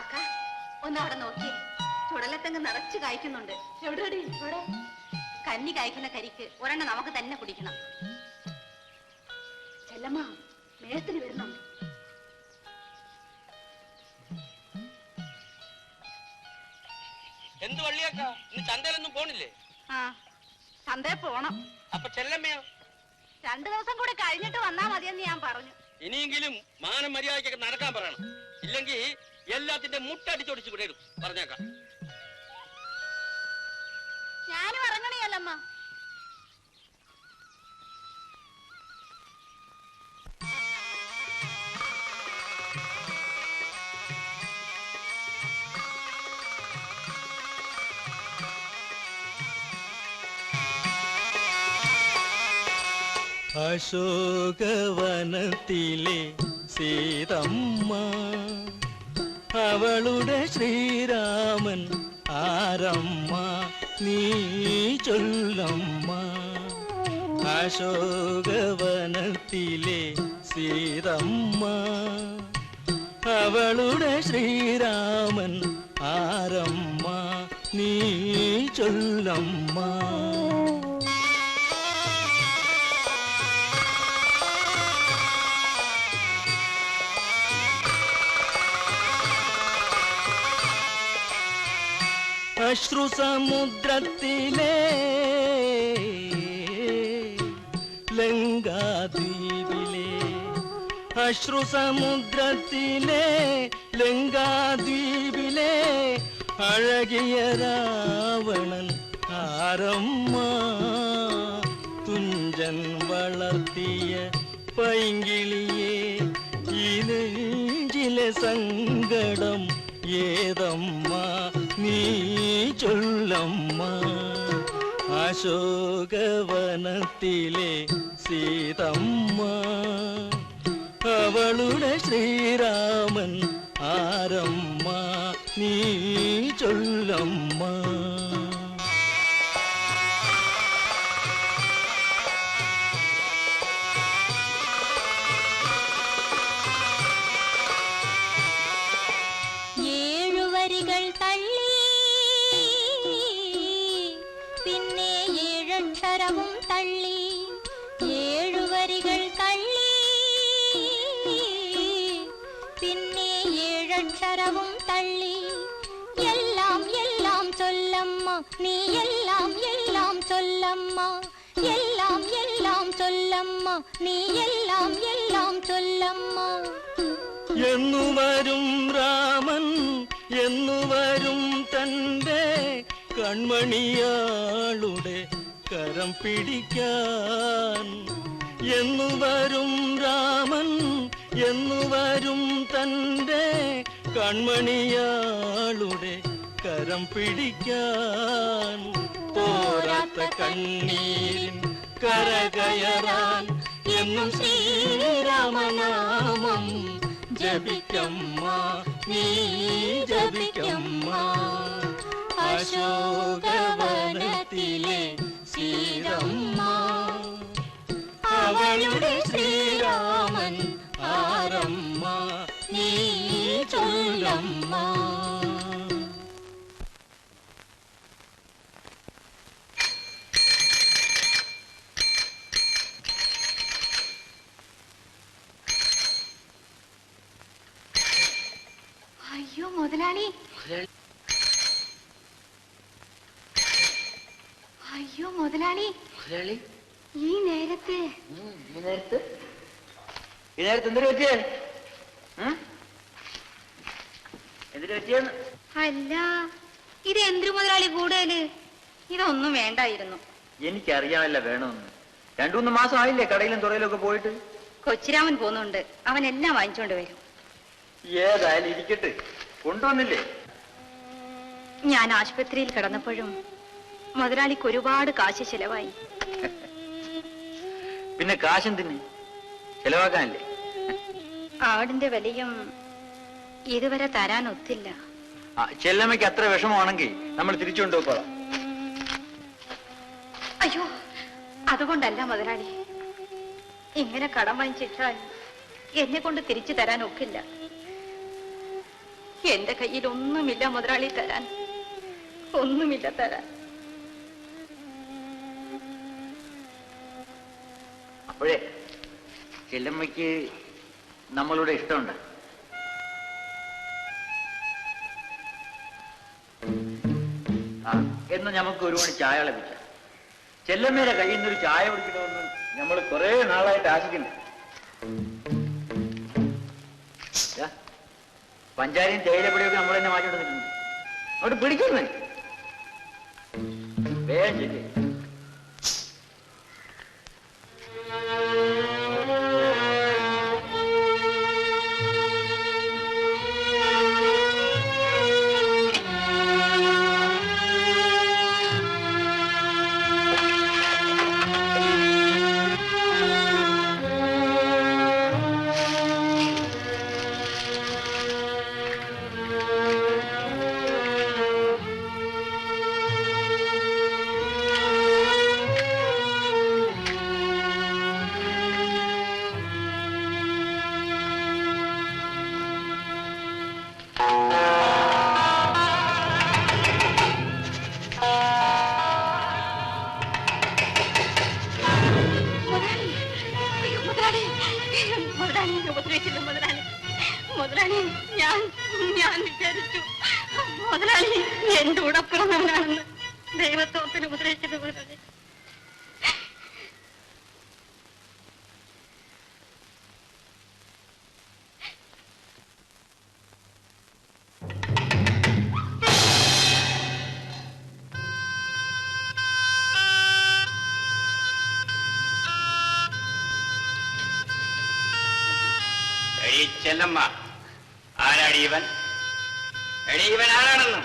അക്ക, ഒന്നവിടെ നോക്കിയേ. ചുടലത്തങ്ങ് നിറച്ചു കായ്ക്കുന്നുണ്ട്. എവിടെടി? ഇവിടെ കന്നി കായ്ക്കുന്ന കരിക്ക് ഒരെണ്ണം നമുക്ക് തന്നെ കുടിക്കണം. ചെല്ലമ്മ, മേസ്തിരി വരുന്നു. എന്ത് വള്ളിയാക്ക, ഇന്ന് ചന്തയിലൊന്നും പോണില്ലേ? ആ, ചന്തയിൽ പോണം. അപ്പൊ ചെല്ലമ്മയോ? 2 ദിവസം കൂടി കഴിഞ്ഞിട്ട് വന്നാ മതിയെന്ന് ഞാൻ പറഞ്ഞു. ഇനിയെങ്കിലും മാനം മര്യാദയ്ക്കൊക്കെ നടക്കാൻ പറയണം. ഇല്ലെങ്കിൽ എല്ലാത്തിന്റെ മുട്ടടിച്ചൊടിച്ച് വിടരും, പറഞ്ഞേക്കാം. ഞാനും ഇറങ്ങണിയല്ലമ്മ. അശോകവനത്തിലെ സീതമ്മ അവളുടെ ശ്രീരാമൻ ആരമ്മ നീ ചൊല്ലമ്മ അശോകവനത്തിലെ സീതമ്മ അവളുടെ ശ്രീരാമൻ ആരമ്മ നീ ചൊല്ലമ്മ അശ്രുസമുദ്രത്തിലെ ലങ്കാദ്വീപിലെ അശ്രുസമുദ്രത്തിലെ ലങ്കാദ്വീപിലെ അഴകിയ രാവണൻ ആരമ്മ തുഞ്ചൻ വളർത്തിയ പൈങ്കിളിയെ ഈ നെഞ്ചിലെ സങ്കടം ഏതമ്മ നീ ചൊല്ലമ്മ അശോകവനത്തിലെ സീതമ്മ അവളുടെ ശ്രീരാമൻ ആരമ്മ നീ ചൊല്ലമ്മ തള്ളി പിന്നെ ഏഴക്ഷരവും തള്ളി 7 വരികൾ തള്ളി പിന്നെ 7 അക്ഷരവും തള്ളി എല്ലാം എല്ലാം ചൊല്ലമ്മ നീ എല്ലാം എല്ലാം ചൊല്ലമ്മ എല്ലാം എല്ലാം ചൊല്ലമ്മ നീ എല്ലാം എല്ലാം ചൊല്ലമ്മ എന്നു വരും രാമൻ എന്നു വരും തന്റെ കൺമണിയാളുടെ കരം പിടിക്കാൻ എന്നു വരും രാമൻ എന്നു വരും തന്റെ കൺമണിയാളുടെ കരം പിടിക്കാൻ പോരാത്ത കണ്ണീരിൻ കരകയറാൻ എന്നും ശ്രീരാമനാമം ജപിക്കമ്മ നീ ജപിക്കമ്മ അശോകവനത്തിലെ സീതമ്മ അവളുടെ ശ്രീരാമൻ ആരമ്മ നീ ചൊല്ലമ്മ അയ്യോ മുതലാളി അയ്യോ മുതലാളി ഈ നേരത്തെ എന്തൊരു പറ്റിയേ എന്തിനു പറ്റിയെന്ന് അല്ല ഇത് എന്തൊരു മുതലാളി കൂടുതല് ഇതൊന്നും വേണ്ടായിരുന്നു. എനിക്കറിയാമല്ല വേണമെന്ന്. 2-3 മാസം ആയില്ലേ കടയിലും തുറയിലും ഒക്കെ പോയിട്ട്. കൊച്ചിരാമൻ പോന്നുണ്ട്, അവൻ എല്ലാം വാങ്ങിച്ചോണ്ട് വരും. ഏതായാലും ഇരിക്കട്ടെ, കൊണ്ടുവന്നില്ലേ? ഞാൻ ആശുപത്രിയിൽ കിടന്നപ്പോഴും മുതലാളിക്ക് ഒരുപാട് കാശ് ചെലവായി. പിന്നെ കാശെന്തിന് ചെലവാക്കാനല്ലേ? ആടിന്റെ വിലയും ഇതുവരെ തരാൻ ഒത്തില്ല. ചെല്ലമ്മയ്ക്ക് അത്ര വിഷമമാണെങ്കിൽ നമ്മൾ തിരിച്ചു കൊണ്ടുപോകാം. അയ്യോ, അതുകൊണ്ടല്ല മുതലാളി. ഇങ്ങനെ കടം വാങ്ങിച്ചിട്ടാൽ എന്നെ കൊണ്ട് തിരിച്ചു തരാൻ ഒക്കില്ല. എന്റെ കയ്യിൽ ഒന്നുമില്ല മുതലാളി തരാൻ, ഒന്നുമില്ല തരാൻ. അപ്പോഴേ ചെല്ലമ്മയ്ക്ക് നമ്മളുടെ ഇഷ്ടമുണ്ട്. എന്ന് നമുക്ക് ഒരു മണി ചായ ലഭിച്ച ചെല്ലമ്മയുടെ കയ്യിൽ നിന്നൊരു ചായ കുടിക്കണമെന്ന് നമ്മൾ കുറെ നാളായിട്ട് ആശിക്കുന്നു. പഞ്ചാരിയും തേയിലപ്പൊടിയൊക്കെ നമ്മൾ തന്നെ മാറ്റി കൊടുത്തിട്ടുണ്ട്. അവിടെ പിടിക്കുന്നേ വേഗം ശരി. മുതലാളി എന്റെ കൂടെ പിറന്നവനാണെന്ന് ദൈവത്തോപ്പിന് ഉപദേശിച്ചത് മുതലാളി. ചെല്ലമ്മ, ആരാടി ഇവൻ? ഇവൻ ആരാണെന്ന്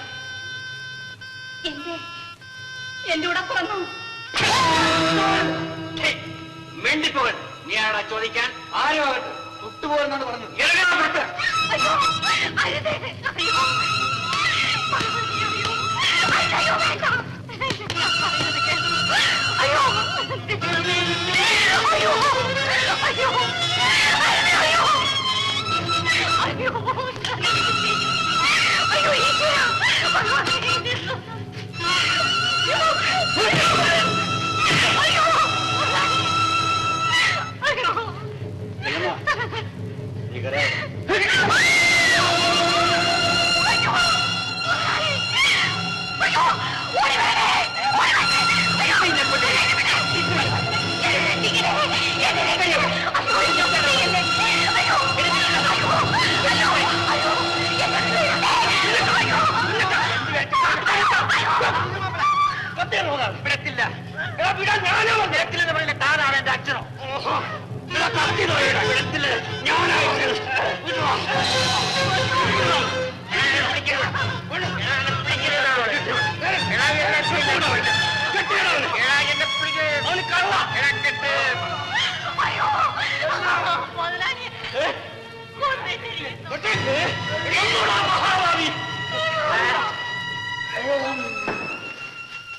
എന്റെ കൂടെ പിറന്നു. മിണ്ടിപ്പോകൻ. നീ ആരാ ചോദിക്കാൻ? ആരും ആകട്ടെ, തൊട്ടുപോകുന്നാണ് പറഞ്ഞത്. ഇറങ്ങാൻ അയ്യോ അരുതേ, അയ്യോ അയ്യോ വേണ്ട, അയ്യോ അയ്യോ അയ്യോ അയ്യോ അയ്യോ അയ്യോ ഈശ്വരാ, അയ്യോ വിടത്തില്ല. വിടാൻ ഞാനോ വിടത്തില്ലെന്ന് പറഞ്ഞ താനാണ് എന്റെ അച്ഛനോ? വിടത്തില്ല, ഞാനോ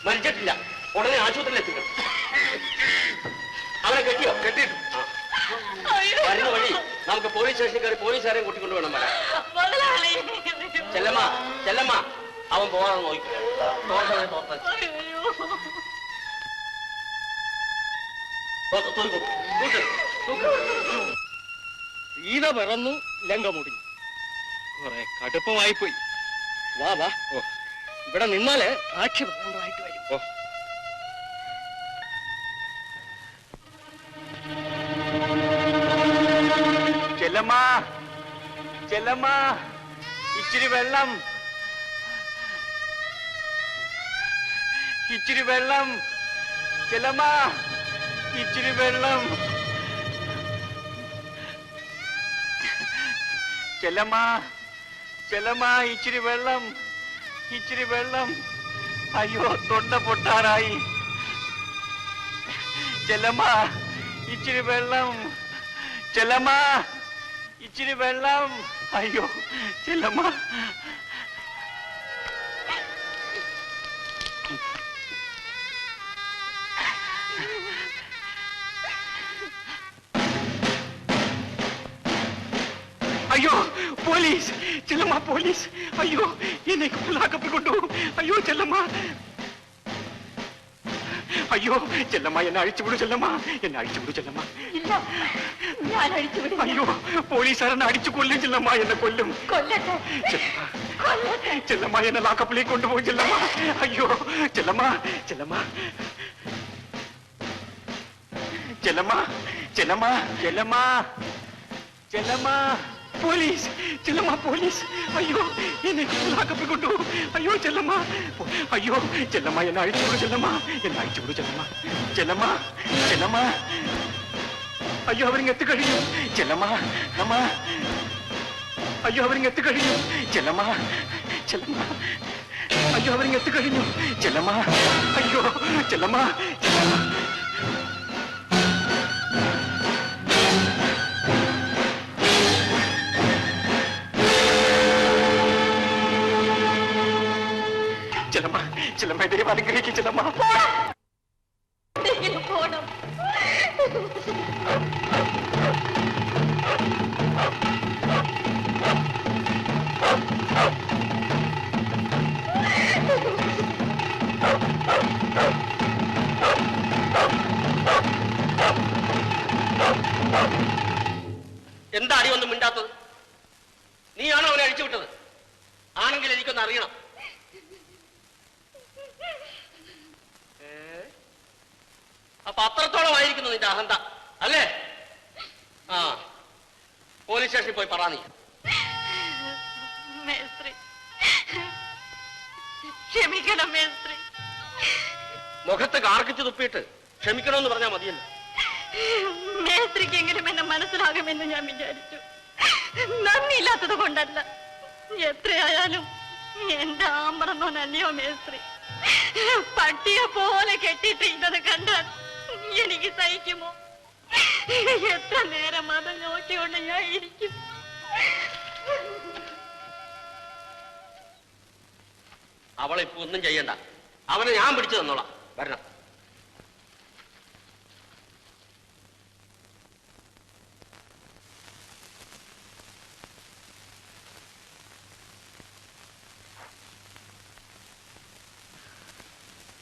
മരിച്ചിട്ടില്ല. ഉടനെ ആശുപത്രിയിൽ എത്തിക്കണം. അവനെ കെട്ടിയോ? കെട്ടിയിട്ടു. വരുന്ന വഴി നമുക്ക് പോലീസ് സ്റ്റേഷനിൽ കയറി പോലീസുകാരെയും കൂട്ടിക്കൊണ്ട് വേണം വരാൻ. ചെല്ലമ്മ, ചെല്ലമ്മ, അവൻ പോകാതെ നോക്കി. സീത പിറന്നു, ലങ്ക മുടിഞ്ഞു. കുറെ കടുപ്പമായി പോയി. വാ വാ, ഇവിടെ നിന്നാല് സാക്ഷി പറയേണ്ടതായിട്ട് വരും. ചെല്ലമ്മ, ചെല്ലമ്മ, ഇച്ചിരി വെള്ളം, ഇച്ചിരി വെള്ളം. ചെല്ലമ്മ, ഇച്ചിരി വെള്ളം. ചെല്ലമ്മ, ചെല്ലമ്മ, ഇച്ചിരി വെള്ളം, ഇച്ചിരി വെള്ളം. അയ്യോ, തൊണ്ട പൊട്ടാറായി. ചെല്ലമ്മ, ഇച്ചിരി വെള്ളം. ചെല്ലമ്മ, ഇച്ചിരി വെള്ളം. അയ്യോ, ചെല്ലമ്മ. അയ്യോ, പോലീസ്! ചെല്ലമ്മ, പോലീസ്! അയ്യോ, എന്നെ ലാക്കപ്പിൽ കൊണ്ടുപോകും. അയ്യോ, ചെല്ലമ്മ! അയ്യോ, ചെല്ലമ്മ, എന്നെ അഴിച്ചുവിടൂ. ചെല്ലമ്മ, എന്നെ അഴിച്ചുവിടൂ. ചെല്ലമ്മ, അയ്യോ, പോലീസുകാരനെ അടിച്ചു കൊല്ലും. ചെല്ലമ്മ, എന്നെ കൊല്ലും. ചെല്ലമ്മ, എന്നെ ലാക്കപ്പിലേക്ക് കൊണ്ടുപോകും. ചെല്ലമ്മ, അയ്യോ, ചെല്ലമ്മ, ചെല്ലമ്മ, ചെല്ലമ്മ, ചെല്ലമ്മ, ചെല്ലമ്മ, ചെല്ലമ്മ, പോലീസ്! ചെല്ലമ്മ, പോലീസ്! അയ്യോ, എന്നെ ലാക്കപ്പിൽ കൊണ്ടുപോകും. അയ്യോ, ചെല്ലമ്മ, അയ്യോ, ചെല്ലമ്മ, എന്നെ അഴിച്ചുവിടൂ. ചെല്ലമ്മ, എന്നെ അഴിച്ചുവിടൂ. ചെല്ലമ്മ, ചെല്ലമ്മ, ചെല്ലമ്മ, അയ്യോ, അവരിങ്ങ് എത്തിക്കഴിഞ്ഞു. ചെല്ലമ്മ, അമ്മ, അയ്യോ, അവരിങ്ങ് എത്തിക്കഴിഞ്ഞു. ചെല്ലമ്മ, ചെല്ലമ്മ, അയ്യോ, അവരിങ്ങ് എത്തിക്കഴിഞ്ഞു. ചെല്ലമ്മ, അയ്യോ, ചെല്ലമ്മ, ചെല്ലമ്മ. ചെല്ലമ്മ, ചെല്ലമ്മ, ദൈവം അനുഗ്രഹിക്കും. ചെല്ലമ്മ, പോണം. എന്താ അടി ഒന്നും മിണ്ടാത്തത്? നീയാണോ അവനെ അഴിച്ചുവിട്ടത്? ആണെങ്കിൽ എനിക്കൊന്ന് അറിയണം. അപ്പൊ അത്രത്തോളമായിരിക്കുന്നു നിന്റെ അഹന്ത അല്ലേ? ആ, പോലീസ് സ്റ്റേഷനിൽ പോയി പറ നീ. മേസ്ത്രി, ക്ഷമിക്കണം മേസ്ത്രി. മുഖത്ത് കാർക്കിച്ച് തുപ്പിയിട്ട് ക്ഷമിക്കണമെന്ന് പറഞ്ഞാൽ മതിയല്ലോ. മേസ്ത്രിക്ക് എങ്കിലും എന്നെ മനസ്സിലാകുമെന്ന് ഞാൻ വിചാരിച്ചു. നന്ദിയില്ലാത്തത് കൊണ്ടല്ല. എത്രയായാലും എന്റെ ആമ്പറന്നോ നല്ലയോ മേസ്ത്രി. പട്ടിയെ പോലെ കെട്ടിയിട്ട് ഇന്നത് കണ്ടാൽ എനിക്ക് സഹിക്കുമോ? എത്ര നേരം അത് നോക്കിക്കൊണ്ട് ഞാൻ ഇരിക്കും. അവളിപ്പോ ഒന്നും ചെയ്യണ്ട, അവനെ ഞാൻ പിടിച്ചു തന്നോളാം. വരണം.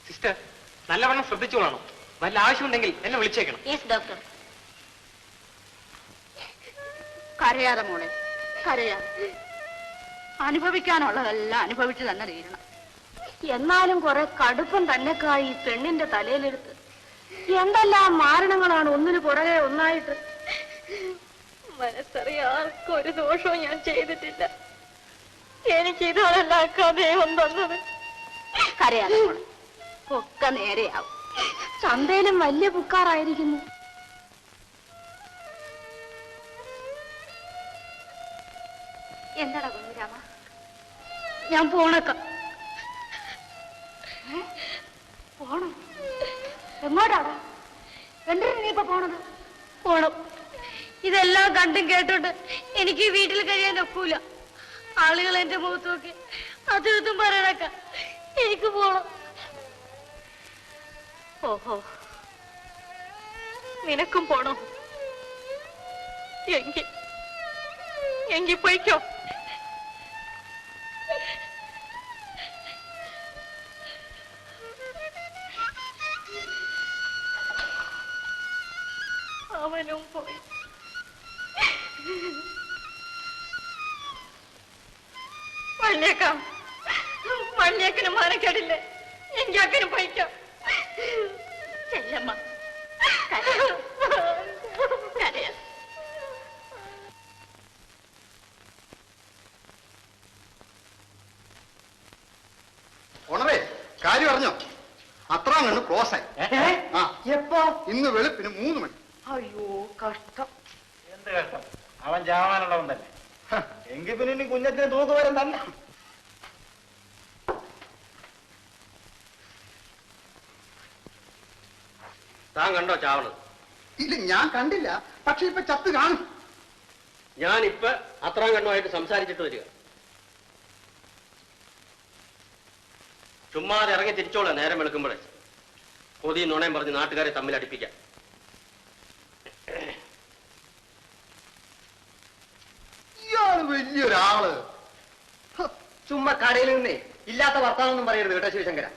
സിസ്റ്റർ, നല്ലവണ്ണം ശ്രദ്ധിച്ചോളണം. വല്ല ആവശ്യമുണ്ടെങ്കിൽ എന്നെ വിളിച്ചേക്കണം. Yes doctor. കരയാതെ മോളെ, കരയാതെ. അനുഭവിക്കാനുള്ളതെല്ലാം അനുഭവിച്ചു തന്നെ തീരണം. എന്നാലും കുറെ കടുപ്പം തന്നെക്കായി ഈ പെണ്ണിന്റെ തലയിലെടുത്ത് എന്തെല്ലാം മാരണങ്ങളാണ് ഒന്നിനു പുറകെ ഒന്നായിട്ട്. മനസ്സറിയാർക്കും ഒരു ദോഷവും ഞാൻ ചെയ്തിട്ടില്ല. എനിക്ക് ഇതല്ല കഥയും തന്നത്. കരയാതെ മോളെ, ഒക്കെ നേരെയാവും. ചന്തയിലും വലിയ പുക്കാറായിരിക്കുന്നു. എന്താടാ കുഞ്ഞിരാമ? ഞാൻ പോണക്ക. പോണം? എങ്ങോട്ടാടാ? എന്തിനാ നീ ഇപ്പൊ പോണത്? പോണം. ഇതെല്ലാം കണ്ടും കേട്ടോണ്ട് എനിക്ക് ഈ വീട്ടിൽ കഴിയാൻ ഒക്കൂല. ആളുകൾ എന്റെ മുഖത്ത് നോക്കി അതും പറയണക്ക. എനിക്ക് പോണം. ഓഹോ, നിനക്കും പോണോ? എങ്കി പോയിക്കോ. അവനും പോയി. വള്ളിയക്കനും മാനക്കേടില്ലേ? എങ്കി അക്കനും പോയിക്കോ. ചെല്ലമ്മ കരയാ. ഓണറേ, കാര്യം അറിഞ്ഞോ? അത്ര കണ്ട് ക്ലോസ് ആയി. എപ്പോ? ഇന്ന് വെളുപ്പിന് 3 മണി. അയ്യോ കഷ്ടം. എന്ത് കഷ്ടം? അവൻ ചാവാനുള്ളവൻ തന്നെ. എങ്കിൽ പിന്നെ ഇനി കുഞ്ഞത്തിന് തൂക്കുവരം തന്നെ. താൻ കണ്ടോ ചാവണത്? ഇല്ല, ഞാൻ കണ്ടില്ല. പക്ഷെ ഇപ്പൊ ചത്ത് കാണും. ഞാനിപ്പൊ അത്രാം കണ്ണുമായിട്ട് സംസാരിച്ചിട്ട് വരിക. ചുമ്മാതെ ഇറങ്ങി തിരിച്ചോളാം. നേരം വെളുക്കുമ്പോഴേ കൊതി നുണയും പറഞ്ഞ് നാട്ടുകാരെ തമ്മിൽ അടിപ്പിക്കാം. ഇയാള് വലിയൊരാള്. ചുമ്മാ കടയിൽ നിന്നേ ഇല്ലാത്ത വർത്താനൊന്നും പറയരുത് കേട്ടോ ശിവശങ്കര.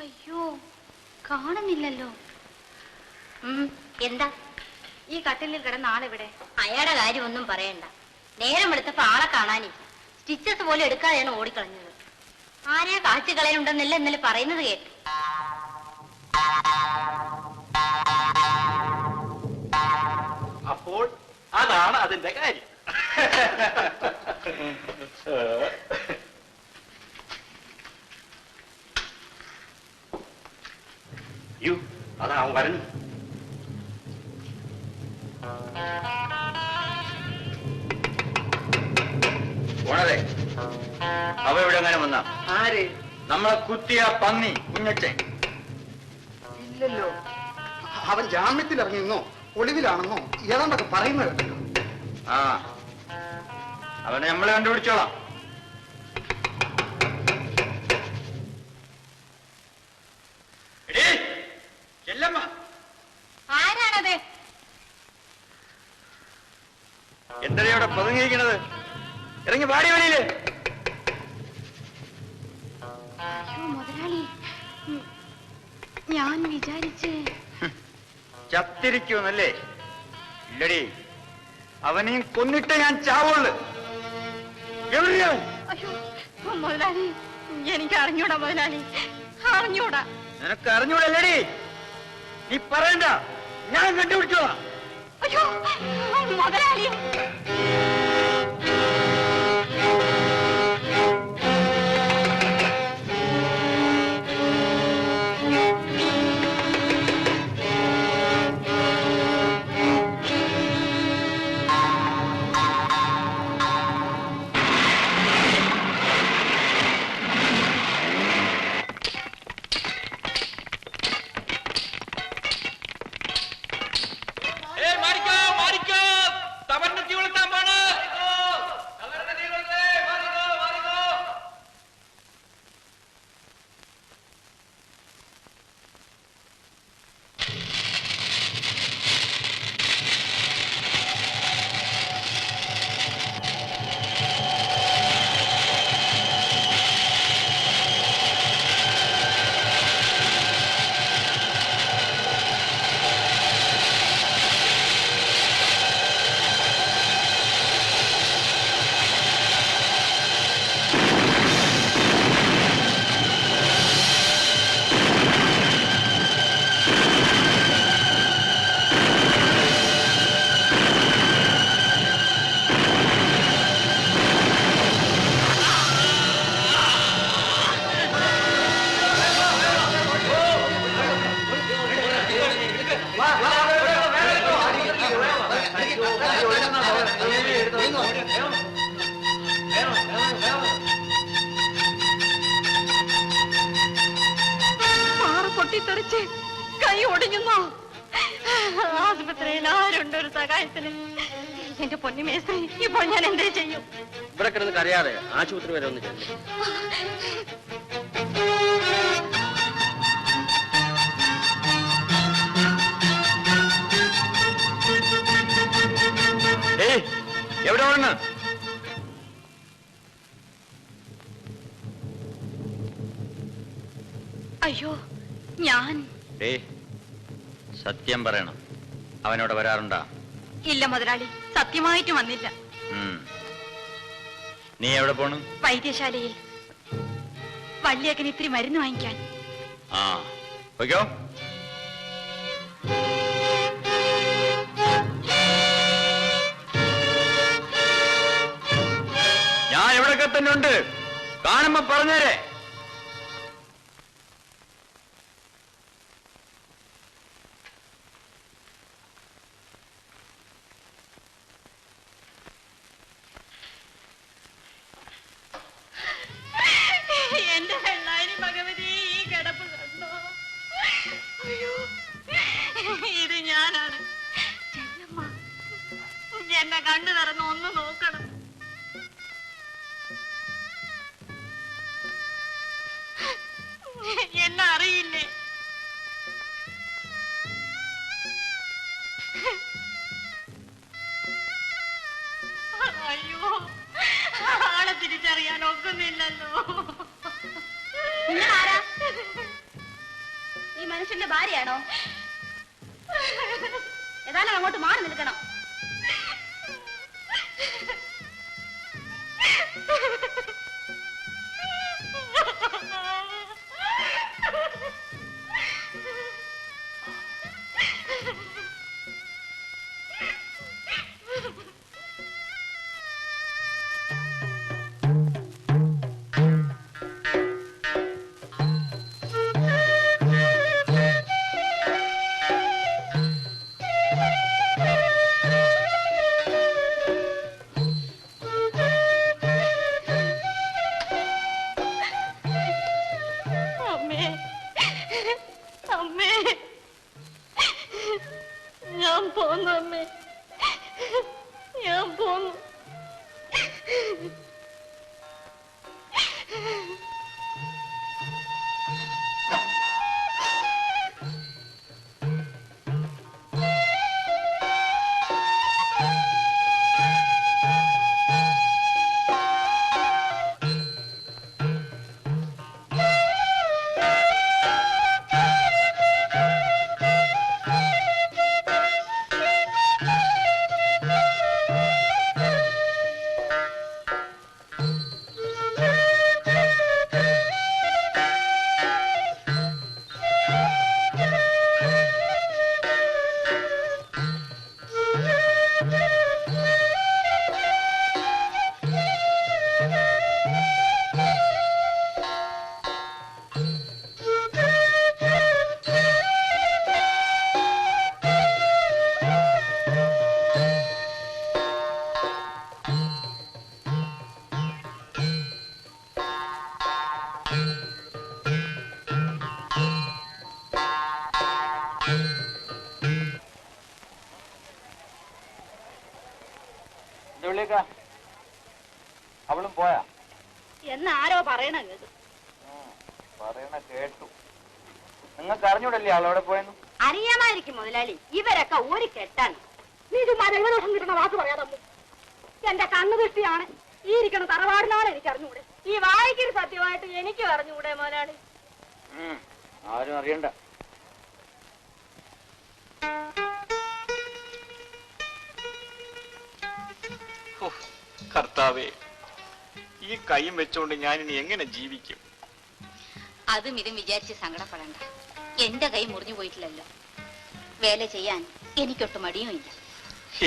അയ്യോ, കാണുന്നില്ലല്ലോ. എന്താ ഈ കട്ടിലിൽ കിടന്ന ആളെവിടെ? അയാളുടെ കാര്യം ഒന്നും പറയണ്ട. നേരം എടുത്തപ്പോ ആളെ കാണാനില്ല. സ്റ്റിച്ചസ് പോലും എടുക്കാതെയാണ് ഓടിക്കളഞ്ഞത്. ആരെയാ കാച്ചു കളയുണ്ടെന്നല്ല ഇന്നലെ പറയുന്നത് കേട്ടു. അപ്പോൾ അതാണ് അതിന്റെ കാര്യം. യു അതാ അവൻ വരഞ്ഞു. ഓണറേ, അവ ഇവിടെ അങ്ങനെ വന്ന ആര്? നമ്മളെ കുത്തിയ പന്നി കുഞ്ഞച്ചൻ. ഇല്ലല്ലോ. അവൻ ജാമ്യത്തിൽ ഇറങ്ങിയെന്നോ ഒളിവിലാണെന്നോ ഏതാണ്ടൊക്കെ പറയുന്നത് കേട്ടല്ലോ. ആ, അവനെ നമ്മളെ കണ്ടുപിടിച്ചോളാം. ആരാണത്? എന്താ അവിടെ പതുങ്ങിയിരിക്കണത്? ഇറങ്ങി പാടി വഴിയില്. അയ്യോ മുതലാളി, ഞാൻ വിചാരിച്ച് ചത്തിരിക്കുമെന്നല്ലേ? ഇല്ലടി, അവനെയും കൊന്നിട്ട് ഞാൻ ചാവുള്ളു. എവിടെയാ? അയ്യോ മുതലാളി, എനിക്ക് അറിഞ്ഞൂടാ മുതലാളി, അറിഞ്ഞൂടാ. നിനക്ക് അറിഞ്ഞൂടല്ലടി, നീ പറയണ്ട, ഞാൻ കണ്ടുപിടിച്ചോളാം. അയ്യോ മുതലാളി. പൊട്ടിത്തെറിച്ച് കൈ ഒടിഞ്ഞുന്നോ? ആശുപത്രിയിൽ ആരുണ്ട് ഒരു സഹായത്തിന്? എന്റെ പൊന്നു മേസ്ത്രി, ഇപ്പോൾ ഞാൻ എന്തേ ചെയ്യും? ഇവിടെ കിടന്ന് കരയാതെ ആശുപത്രി വരെ ഒന്ന് ചെല്ലും. എവിടെ ഓടുന്നു? അയ്യോ ഞാൻ സത്യം പറയണം, അവനോട് വരാറുണ്ടാ? ഇല്ല മുതലാളി, സത്യമായിട്ട് വന്നില്ല. നീ എവിടെ പോണു? വൈദ്യശാലയിൽ വല്യേക്കന് ഇത്തിരി മരുന്ന് വാങ്ങിക്കാൻ. ആ പോയിക്കോ. ഞാൻ എവിടെയൊക്കെ തന്നെ ഉണ്ട്, കാണുമ്പോ പറഞ്ഞേരെ. എന്റെ വെള്ളാരി ഭഗവതി, ഈ കിടപ്പ് കണ്ടോ? അയ്യോ, ഇത് ഞാനാണ്. ചെല്ലമ്മ, എന്നെ കണ്ണു തുറന്ന് ഒന്ന് നോക്കണം. എന്നെ അറിയില്ലേ? അയ്യോ, ആളെ തിരിച്ചറിയാൻ ഒക്കുന്നില്ലല്ലോ. നിങ്ങളാരാ? ഈ മനുഷ്യന്റെ ഭാര്യയാണോ? ഏതായാലും അങ്ങോട്ട് മാറി നിൽക്കണം. ഞാൻ പോന്നു അമ്മേ, ഞാൻ പോന്നു. അവളും പോയാ എന്നാരോ പറയണ കേട്ടു. പറയണ കേട്ടു. നിങ്ങൾക്ക് അറിഞ്ഞൂടല്ലേ അവളവിടെ പോയെന്ന്? അറിയാമായിരിക്കും മുതലാളി. ഇവരൊക്കെ ഒരു കെട്ടാണ്. നീ ചുമ്മാ ദൈവദോഷം കിട്ടുന്ന വാക്ക് പറയാതമ്മു. എന്റെ കണ്ണുദൃഷ്ടിയാണ്. ഈ ഇരിക്കണ തറവാടിനാണ് എനിക്ക് അറിഞ്ഞുകൂടെ. ഈ വായിക്കൊരു സത്യമായിട്ട് എനിക്കും അറിഞ്ഞുകൂടെ മുതലാളി. ആരും അറിയണ്ട. കർത്താവേ, ഈ കൈയും വെച്ചോണ്ട് ഞാൻ ഇനി എങ്ങനെ ജീവിക്കും? അതും ഇതും വിചാരിച്ച് സങ്കടപ്പെടണ്ട. എന്റെ കൈ മുറിഞ്ഞു പോയിട്ടില്ലല്ലോ. വേല ചെയ്യാൻ എനിക്കൊട്ടും മടിയും ഇല്ല.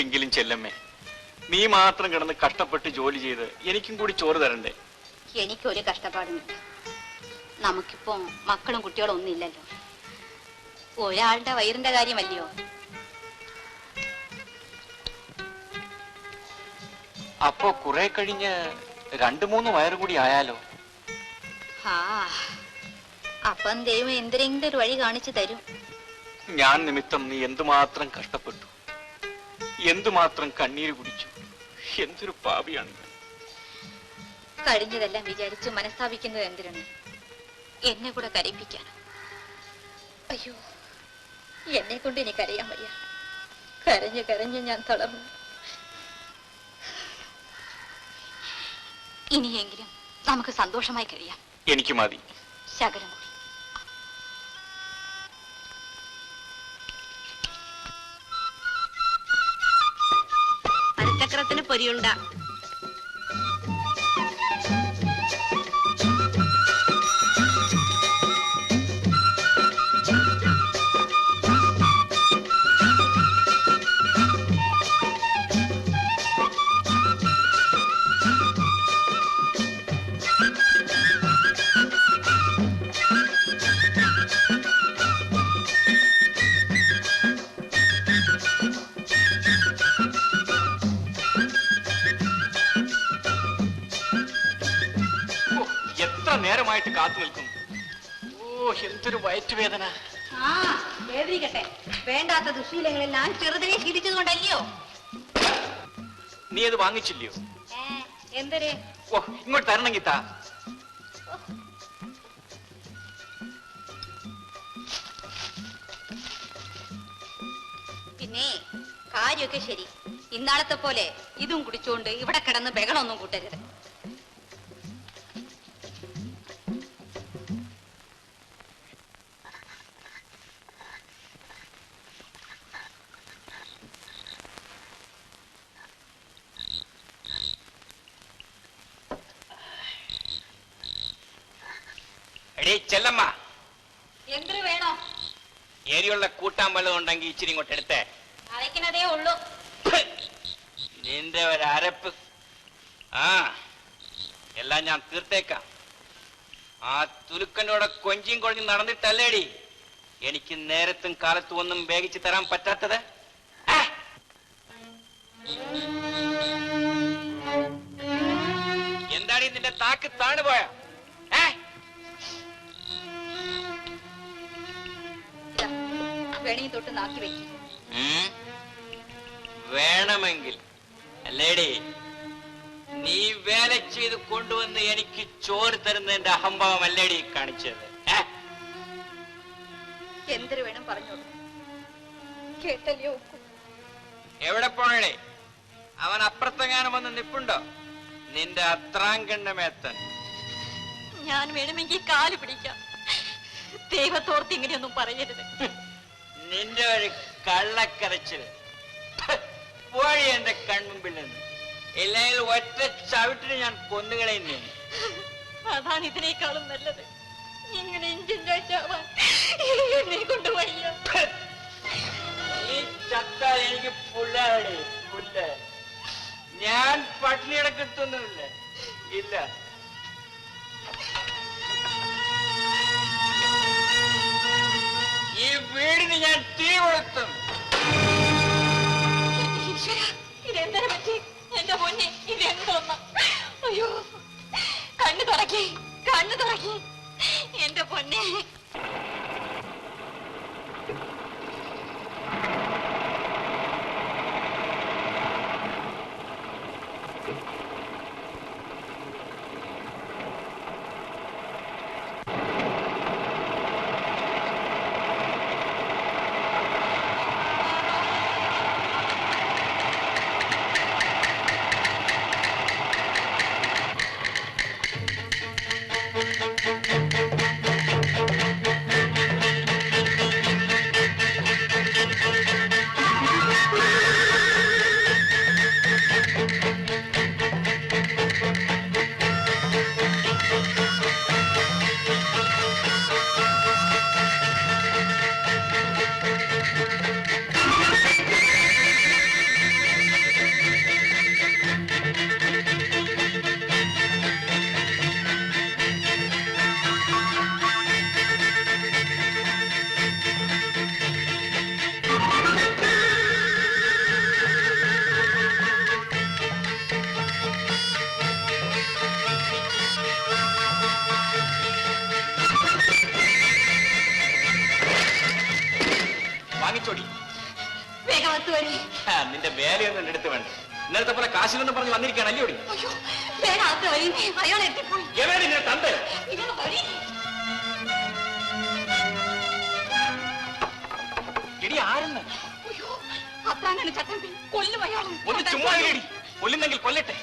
എങ്കിലും ചെല്ലമ്മേ, നീ മാത്രം കിടന്ന് കഷ്ടപ്പെട്ട് ജോലി ചെയ്ത് എനിക്കും കൂടി ചോറ് തരണ്ടേ? എനിക്കൊരു കഷ്ടപ്പാടുമില്ല. നമുക്കിപ്പോ മക്കളും കുട്ടികളും ഒന്നുമില്ലല്ലോ. ഒരാളുടെ വയറിന്റെ കാര്യമല്ലയോ. അപ്പോ കുറെ കഴിഞ്ഞ് 2-3 വയറ് കൂടി ആയാലോ? ആ, അപ്പം ദൈവം എന്തെങ്കിലും ഒരു വഴി കാണിച്ചു തരും. ഞാൻ നിമിത്തം നീ എന്തുമാത്രം കഷ്ടപ്പെട്ടു, എന്തുമാത്രം കണ്ണീര് കുടിച്ചു. എന്തൊരു പാപിയാണ് ഞാൻ. കഴിഞ്ഞതെല്ലാം വിചാരിച്ച് മനസ്താപിക്കുന്നത് എന്തിനാണ്? എന്നെ കൂടെ കരയിപ്പിക്കാൻ. അയ്യോ, എന്നെ കൊണ്ട് എനിക്കറിയാൻ വയ്യ. കരഞ്ഞ് കരഞ്ഞ് ഞാൻ തളർന്നു. ഇനിയെങ്കിലും നമുക്ക് സന്തോഷമായി കഴിയാം. എനിക്ക് മതി. ശകലം കൂടി. അരച്ചക്രത്തിന് പൊരിയുണ്ട. നേരമായിട്ട് കാത്തു നിൽക്കുന്നു. ഓ, എന്തൊരു വയറ്റുവേദന. ആ, വേദനിക്കട്ടെ. വേണ്ടാത്ത ദുശീലങ്ങളെല്ലാം ചെറുതിനെ ശീലിച്ചത് കൊണ്ടല്ലയോ? നീ അത് വാങ്ങിച്ചില്ലയോ? എന്തര്? ഓ, ഇങ്ങോട്ട് തരണമെങ്കിൽ താ. പിന്നെ കാര്യമൊക്കെ ശരി. ഇന്നാളത്തെ പോലെ ഇതും കുടിച്ചോണ്ട് ഇവിടെ കിടന്ന് ബഹളമൊന്നും കൂട്ടരുത്. ചെല്ലമ്മ, എന്തൊരു വേണോ? ഏരിയുള്ള കൂട്ടാൻ വല്ലതും ഉണ്ടെങ്കിൽ ഇച്ചിരി ഇങ്ങോട്ട് എടുത്തേ. അയക്കുന്നതേ ഉള്ളൂ. നിന്റെ ഒരരപ്പ്. ആ, എല്ലാം ഞാൻ തീർത്തേക്കാം. ആ തുലുക്കനോടെ കൊഞ്ചിയും കൊഴിഞ്ഞും നടന്നിട്ടല്ലേടി എനിക്ക് നേരത്തും കാലത്തും ഒന്നും വേഗിച്ചു തരാൻ പറ്റാത്തത്? എന്താടി നിന്റെ താക്ക് താണുപോയ? വെണി തൊട്ട് നാക്കി വെക്കും. വേണമെങ്കിൽ അല്ലേടി നീ വേല ചെയ്ത് കൊണ്ടുവന്ന് എനിക്ക് ചോറ് തരുന്നതിന്റെ അഹംഭാവം അല്ലേടി കാണിച്ചത്? എന്തൊരു വേണം പറഞ്ഞോളൂ. കേട്ടല്ലോ. എവിടെ പോണേ? അവൻ അപ്പുറത്തെങ്ങാനും വന്ന് നിപ്പുണ്ടോ? നിന്റെ അത്രാങ്കണ്ണമേത്തൻ. ഞാൻ വേണമെങ്കിൽ കാല് പിടിക്കാം. ദൈവത്തോർത്ത് ഇങ്ങനെയൊന്നും പറയരുത്. നിന്റെ ഒരു കള്ളക്കരച്ചില് പോഴി എന്റെ കൺമുമ്പിൽ നിന്ന്. ഇല്ലെങ്കിൽ ഒറ്റ ചവിട്ടിന് ഞാൻ കൊന്നുകളയുന്നേ. അതാണ് ഇതിനേക്കാളും നല്ലത്. ഇങ്ങനെ ഇഞ്ചിന്റെ ശവം എന്നെ കൊണ്ടുപോയ ഈ ചത്ത എനിക്ക് പുല്ലാണ് പുല്ല്. ഞാൻ പട്ടിണിയുടെ കിട്ടുന്നില്ല. ഇല്ല, ഈ വീടിന് ഞാൻ തീ കൊളുത്തും. ഇതെന്താ പറ്റി എന്റെ പൊന്നെ? ഇതെന്തോന്ന? അയ്യോ, കണ്ണു തുറക്കി, കണ്ണു തുറക്കി എന്റെ പൊന്നെ. നിന്റെ വേലയൊന്നും എടുത്ത് വേണ്ട. ഇന്നലത്തെ പോലെ കാശിലൊന്നും പറഞ്ഞ് വന്നിരിക്കുകയാണ് അല്ലേ? തന്റെ എടി ആരെന്ന് ഒന്ന് ചുമ്മാ ഇടി. കൊല്ലുന്നെങ്കിൽ കൊല്ലട്ടെ.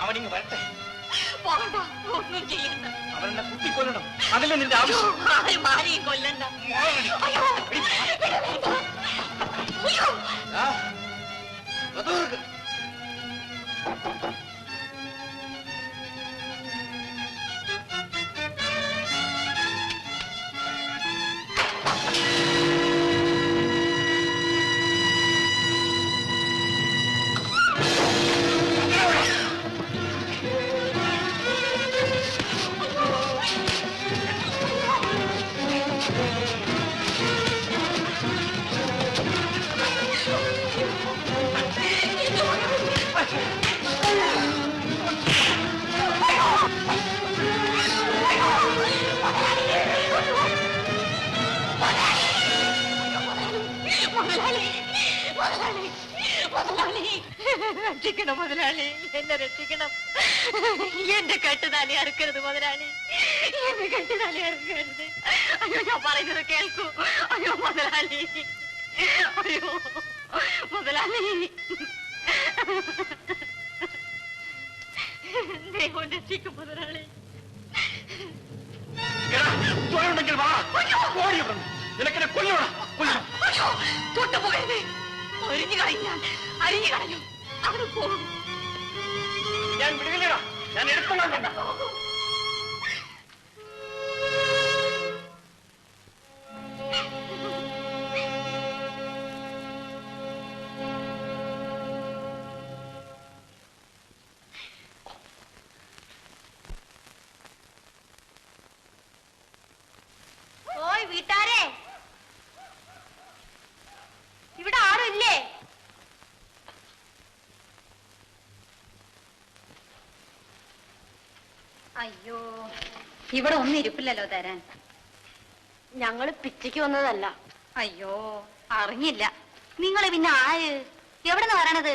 അവനിങ്ങ് വരട്ടെ. ഒന്നും ചെയ്യണ്ട. അവനെന്നെ കുത്തിക്കൊല്ലണം. അതല്ലേ നിന്റെ ആവശ്യം? ആരെയും കൊല്ലണ്ട. രക്ഷിക്കണം മുതലാളി, എന്നെ രക്ഷിക്കണം. എന്റെ കെട്ടുതാലി അറുക്കരുത് മുതലാളി, എന്റെ കെട്ടുതാലി അറുക്കരുത്. അയ്യോ, ഞാൻ പറയുന്നത് കേൾക്കൂ. അയ്യോ മുതലാളി, അയ്യോ മുതലാളി, ദൈവം രക്ഷിക്കും മുതലാളി. നിനക്കെന്നെ കൊല്ലണം. അയ്യോ, തൊട്ടുപോയത് ഒരിഞ്ഞു കളഞ്ഞാൽ അരിഞ്ഞു കളഞ്ഞു. അവിടെ പോകും. ഞാൻ വിടുകയില്ലടാ. ഞാൻ എടുത്തോളാം. ഓയ് വീട്ടാരെ, ഇവിടെ ആരുമില്ലേ? അയ്യോ, ഇവിടെ ഒന്നും ഇരിപ്പില്ലല്ലോ തരാൻ. ഞങ്ങള് പിച്ചയ്ക്ക് വന്നതല്ല. അയ്യോ, അറിഞ്ഞില്ല. നിങ്ങള് പിന്നെ ആര്? എവിടെന്ന് വരണത്?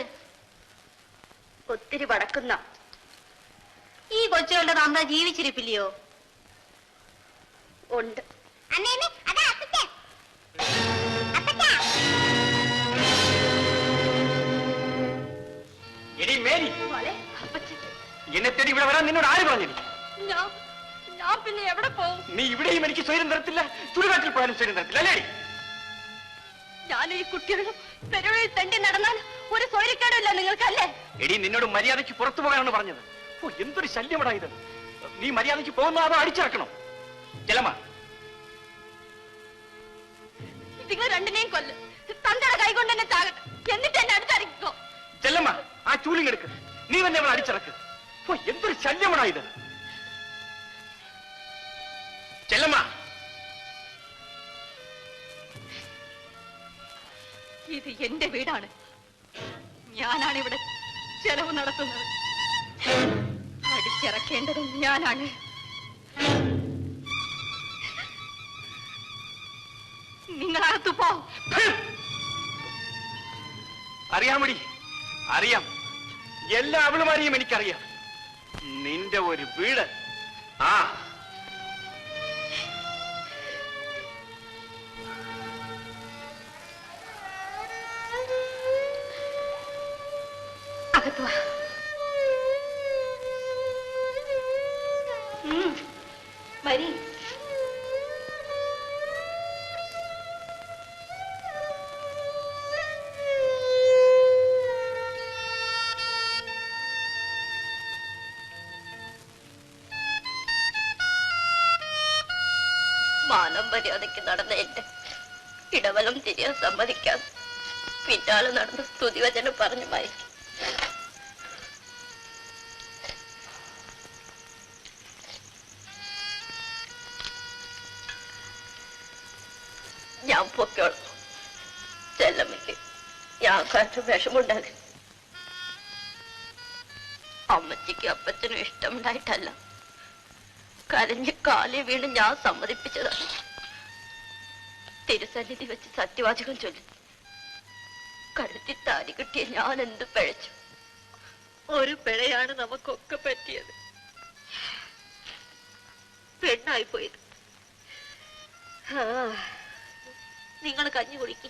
ഒത്തിരി വടക്കുന്ന. ഈ കൊച്ചുകളുടെ തന്ത ജീവിച്ചിരിപ്പില്ലയോ? ഉണ്ട്. മേരി, മോളെ, അപ്പച്ചൻ, എന്നെ തേടി ഇവിടെ വരാൻ നിന്നോട് ആര് പറഞ്ഞു? ഞാൻ പിന്നെ എവിടെ പോകും? നീ ഇവിടെയും എനിക്ക് സ്വയം തരത്തില്ല, ചുടുകാട്ടിൽ പോയാലും സ്വയം തരത്തില്ല അല്ലേ? ഞാൻ ഈ കുട്ടികളും പെരുവഴിയിൽ തണ്ടി നടന്നാൽ ഒരു സ്വൈര്യക്കേടില്ല നിങ്ങൾക്കല്ലേ? എടി, നിന്നോട് മര്യാദയ്ക്ക് പുറത്തു പോകാനാണ് പറഞ്ഞത്. ഓ, എന്തൊരു ശല്യമാടാ ഇത്. നീ മര്യാദയ്ക്ക് പോകുന്നോ അതോ അടിച്ചിറക്കണോ? ചെല്ലമ്മ, നിങ്ങൾ രണ്ടിനെയും കൊല്ല്. തന്തയുടെ കൈകൊണ്ട് എന്നെ ചാകട്ടെ, എന്നിട്ട് എന്നെ അടുത്തറിയിക്കോ. ചെല്ലമ്മ, ആ ചൂലിങ്ങെടുക്ക്. നീ തന്നെ അവളെ അടിച്ചിറക്ക്. ഓ, എന്തൊരു ശല്യമാടാ ഇത്. ചെല്ലമ്മ, ഇത് എന്റെ വീടാണ്. ഞാനാണ് ഇവിടെ ചെലവ് നടത്തുന്നത്. അടിച്ചിറക്കേണ്ടതും ഞാനാണ്. നിങ്ങളകത്ത് പോ. അറിയാമടി, അറിയാം. എല്ലാ അവളുമാരെയും എനിക്കറിയാം. നിന്റെ ഒരു വീട്. ആ, അകത്ത് വാ. വരി. മാനം മര്യാദയ്ക്ക് നടന്ന എന്റെ ഇടവലം തിരിയാൻ സമ്മതിക്കാൻ പിന്നാലെ നടന്ന് സ്തുതിവചനം പറഞ്ഞു മയക്കി. ഞാൻ പൊക്കോളാം. ചെല്ലമ്മയ്ക്ക് ഞാൻ കാറ്റും വിഷമുണ്ടാകും. അമ്മച്ചിക്ക് അപ്പച്ചനും ഇഷ്ടമുണ്ടായിട്ടല്ല, കരഞ്ഞ് കാലി വീണ് ഞാൻ സമ്മതിപ്പിച്ചതാണ്. തിരുസന്നിധി വെച്ച് സത്യവാചകം ചൊല്ലി കഴുത്തി താരി കിട്ടിയ ഞാൻ എന്ത് പിഴച്ചു? ഒരു പിഴയാണ് നമുക്കൊക്കെ പറ്റിയത്. പെണ്ണായി പോയത്. നിങ്ങൾ കഞ്ഞി കുടിക്കി,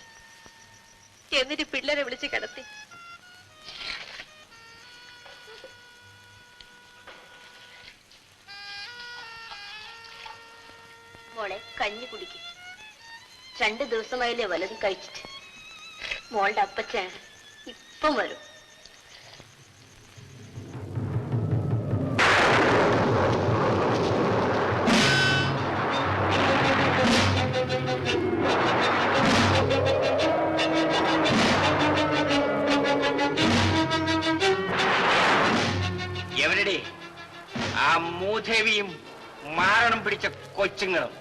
എന്നിട്ട് പിള്ളേരെ വിളിച്ച് കിടത്തി. മോളെ, കഞ്ഞി കുടിക്കും. 2 ദിവസമായില്ലേ വലതും കഴിച്ചിട്ട്. മോളുടെ അപ്പച്ചൻ ഇപ്പം വരും. എവരുടെ ആ മൂദേവിയും മാരണം പിടിച്ച കൊച്ചുങ്ങളും?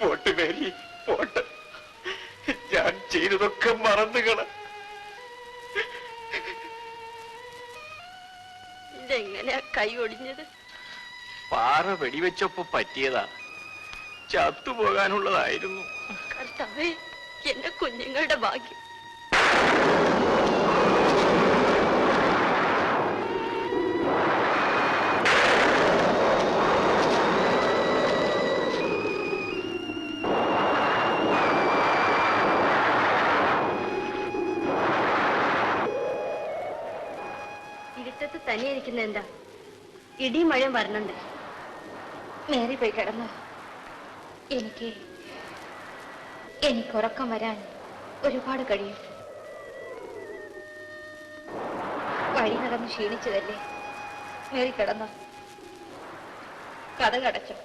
Pot Mary, pot. ഞാൻ ചെയ്തതൊക്കെ മറന്നുകള. ഇതെങ്ങനെയാ കൈ ഒടിഞ്ഞത്? പാറ വെടിവെച്ചപ്പോ പറ്റിയതാ. ചത്തുപോകാനുള്ളതായിരുന്നു. കർത്താവേ, എന്റെ കുഞ്ഞുങ്ങളുടെ ഭാഗ്യം. ഇരുട്ടത്ത് തനിയിരിക്കുന്ന എന്താ? ഇടിയും മഴയും വരണുണ്ട്. മേറി പോയി കിടന്നു. എനിക്ക് ഉറക്കം വരാൻ ഒരുപാട് കഴിയും. വഴി നടന്ന് ക്ഷീണിച്ചതല്ലേ. മേറി കിടന്നോ. കഥ കടച്ചോ.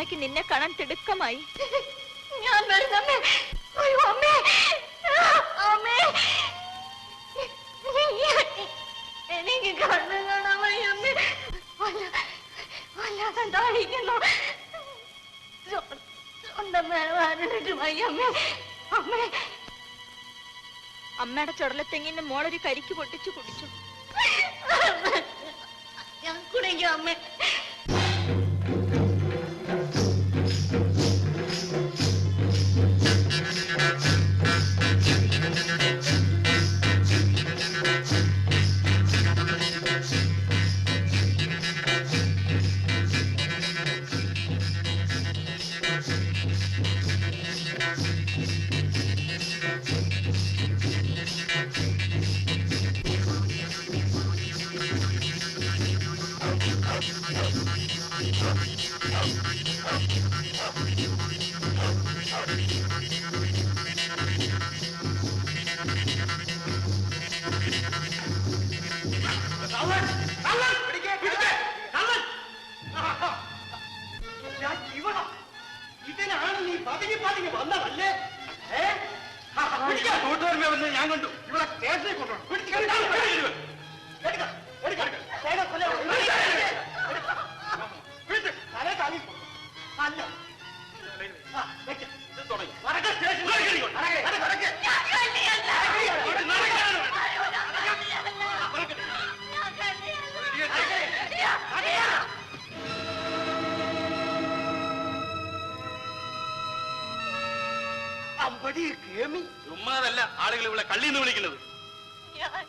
അമ്മയ്ക്ക് നിന്നെ കാണാൻ തിടുക്കമായി. ഞാൻ വരുന്നമ്മേ. അയ്യോ അമ്മേ, അമ്മേ, എനിക്ക് കണ്ണു കാണാൻ വയ്യ അമ്മേ. വല്ലാതെ താഴിക്കുന്നു. സ്വന്തം വേദനിട്ട് വയ്യ അമ്മേ. അമ്മേ, അമ്മയുടെ ചുടലത്തെങ്ങിന്ന് മോളൊരു കരിക്ക് പൊട്ടിച്ചു കുടിച്ചു. ഞാൻ കുടിക്കും അമ്മേ. ഇതിനാണ് നീ പതുങ്ങി പതുങ്ങി വന്നതല്ലേ? ഞാൻ കണ്ടു. ഇവിടെ സ്റ്റേഷനിൽ കൊണ്ടുപോകണം. ചുമ്മാതല്ല ആളുകൾ ഇവിടെ കള്ളിന്ന് വിളിക്കുന്നത്. ഞാൻ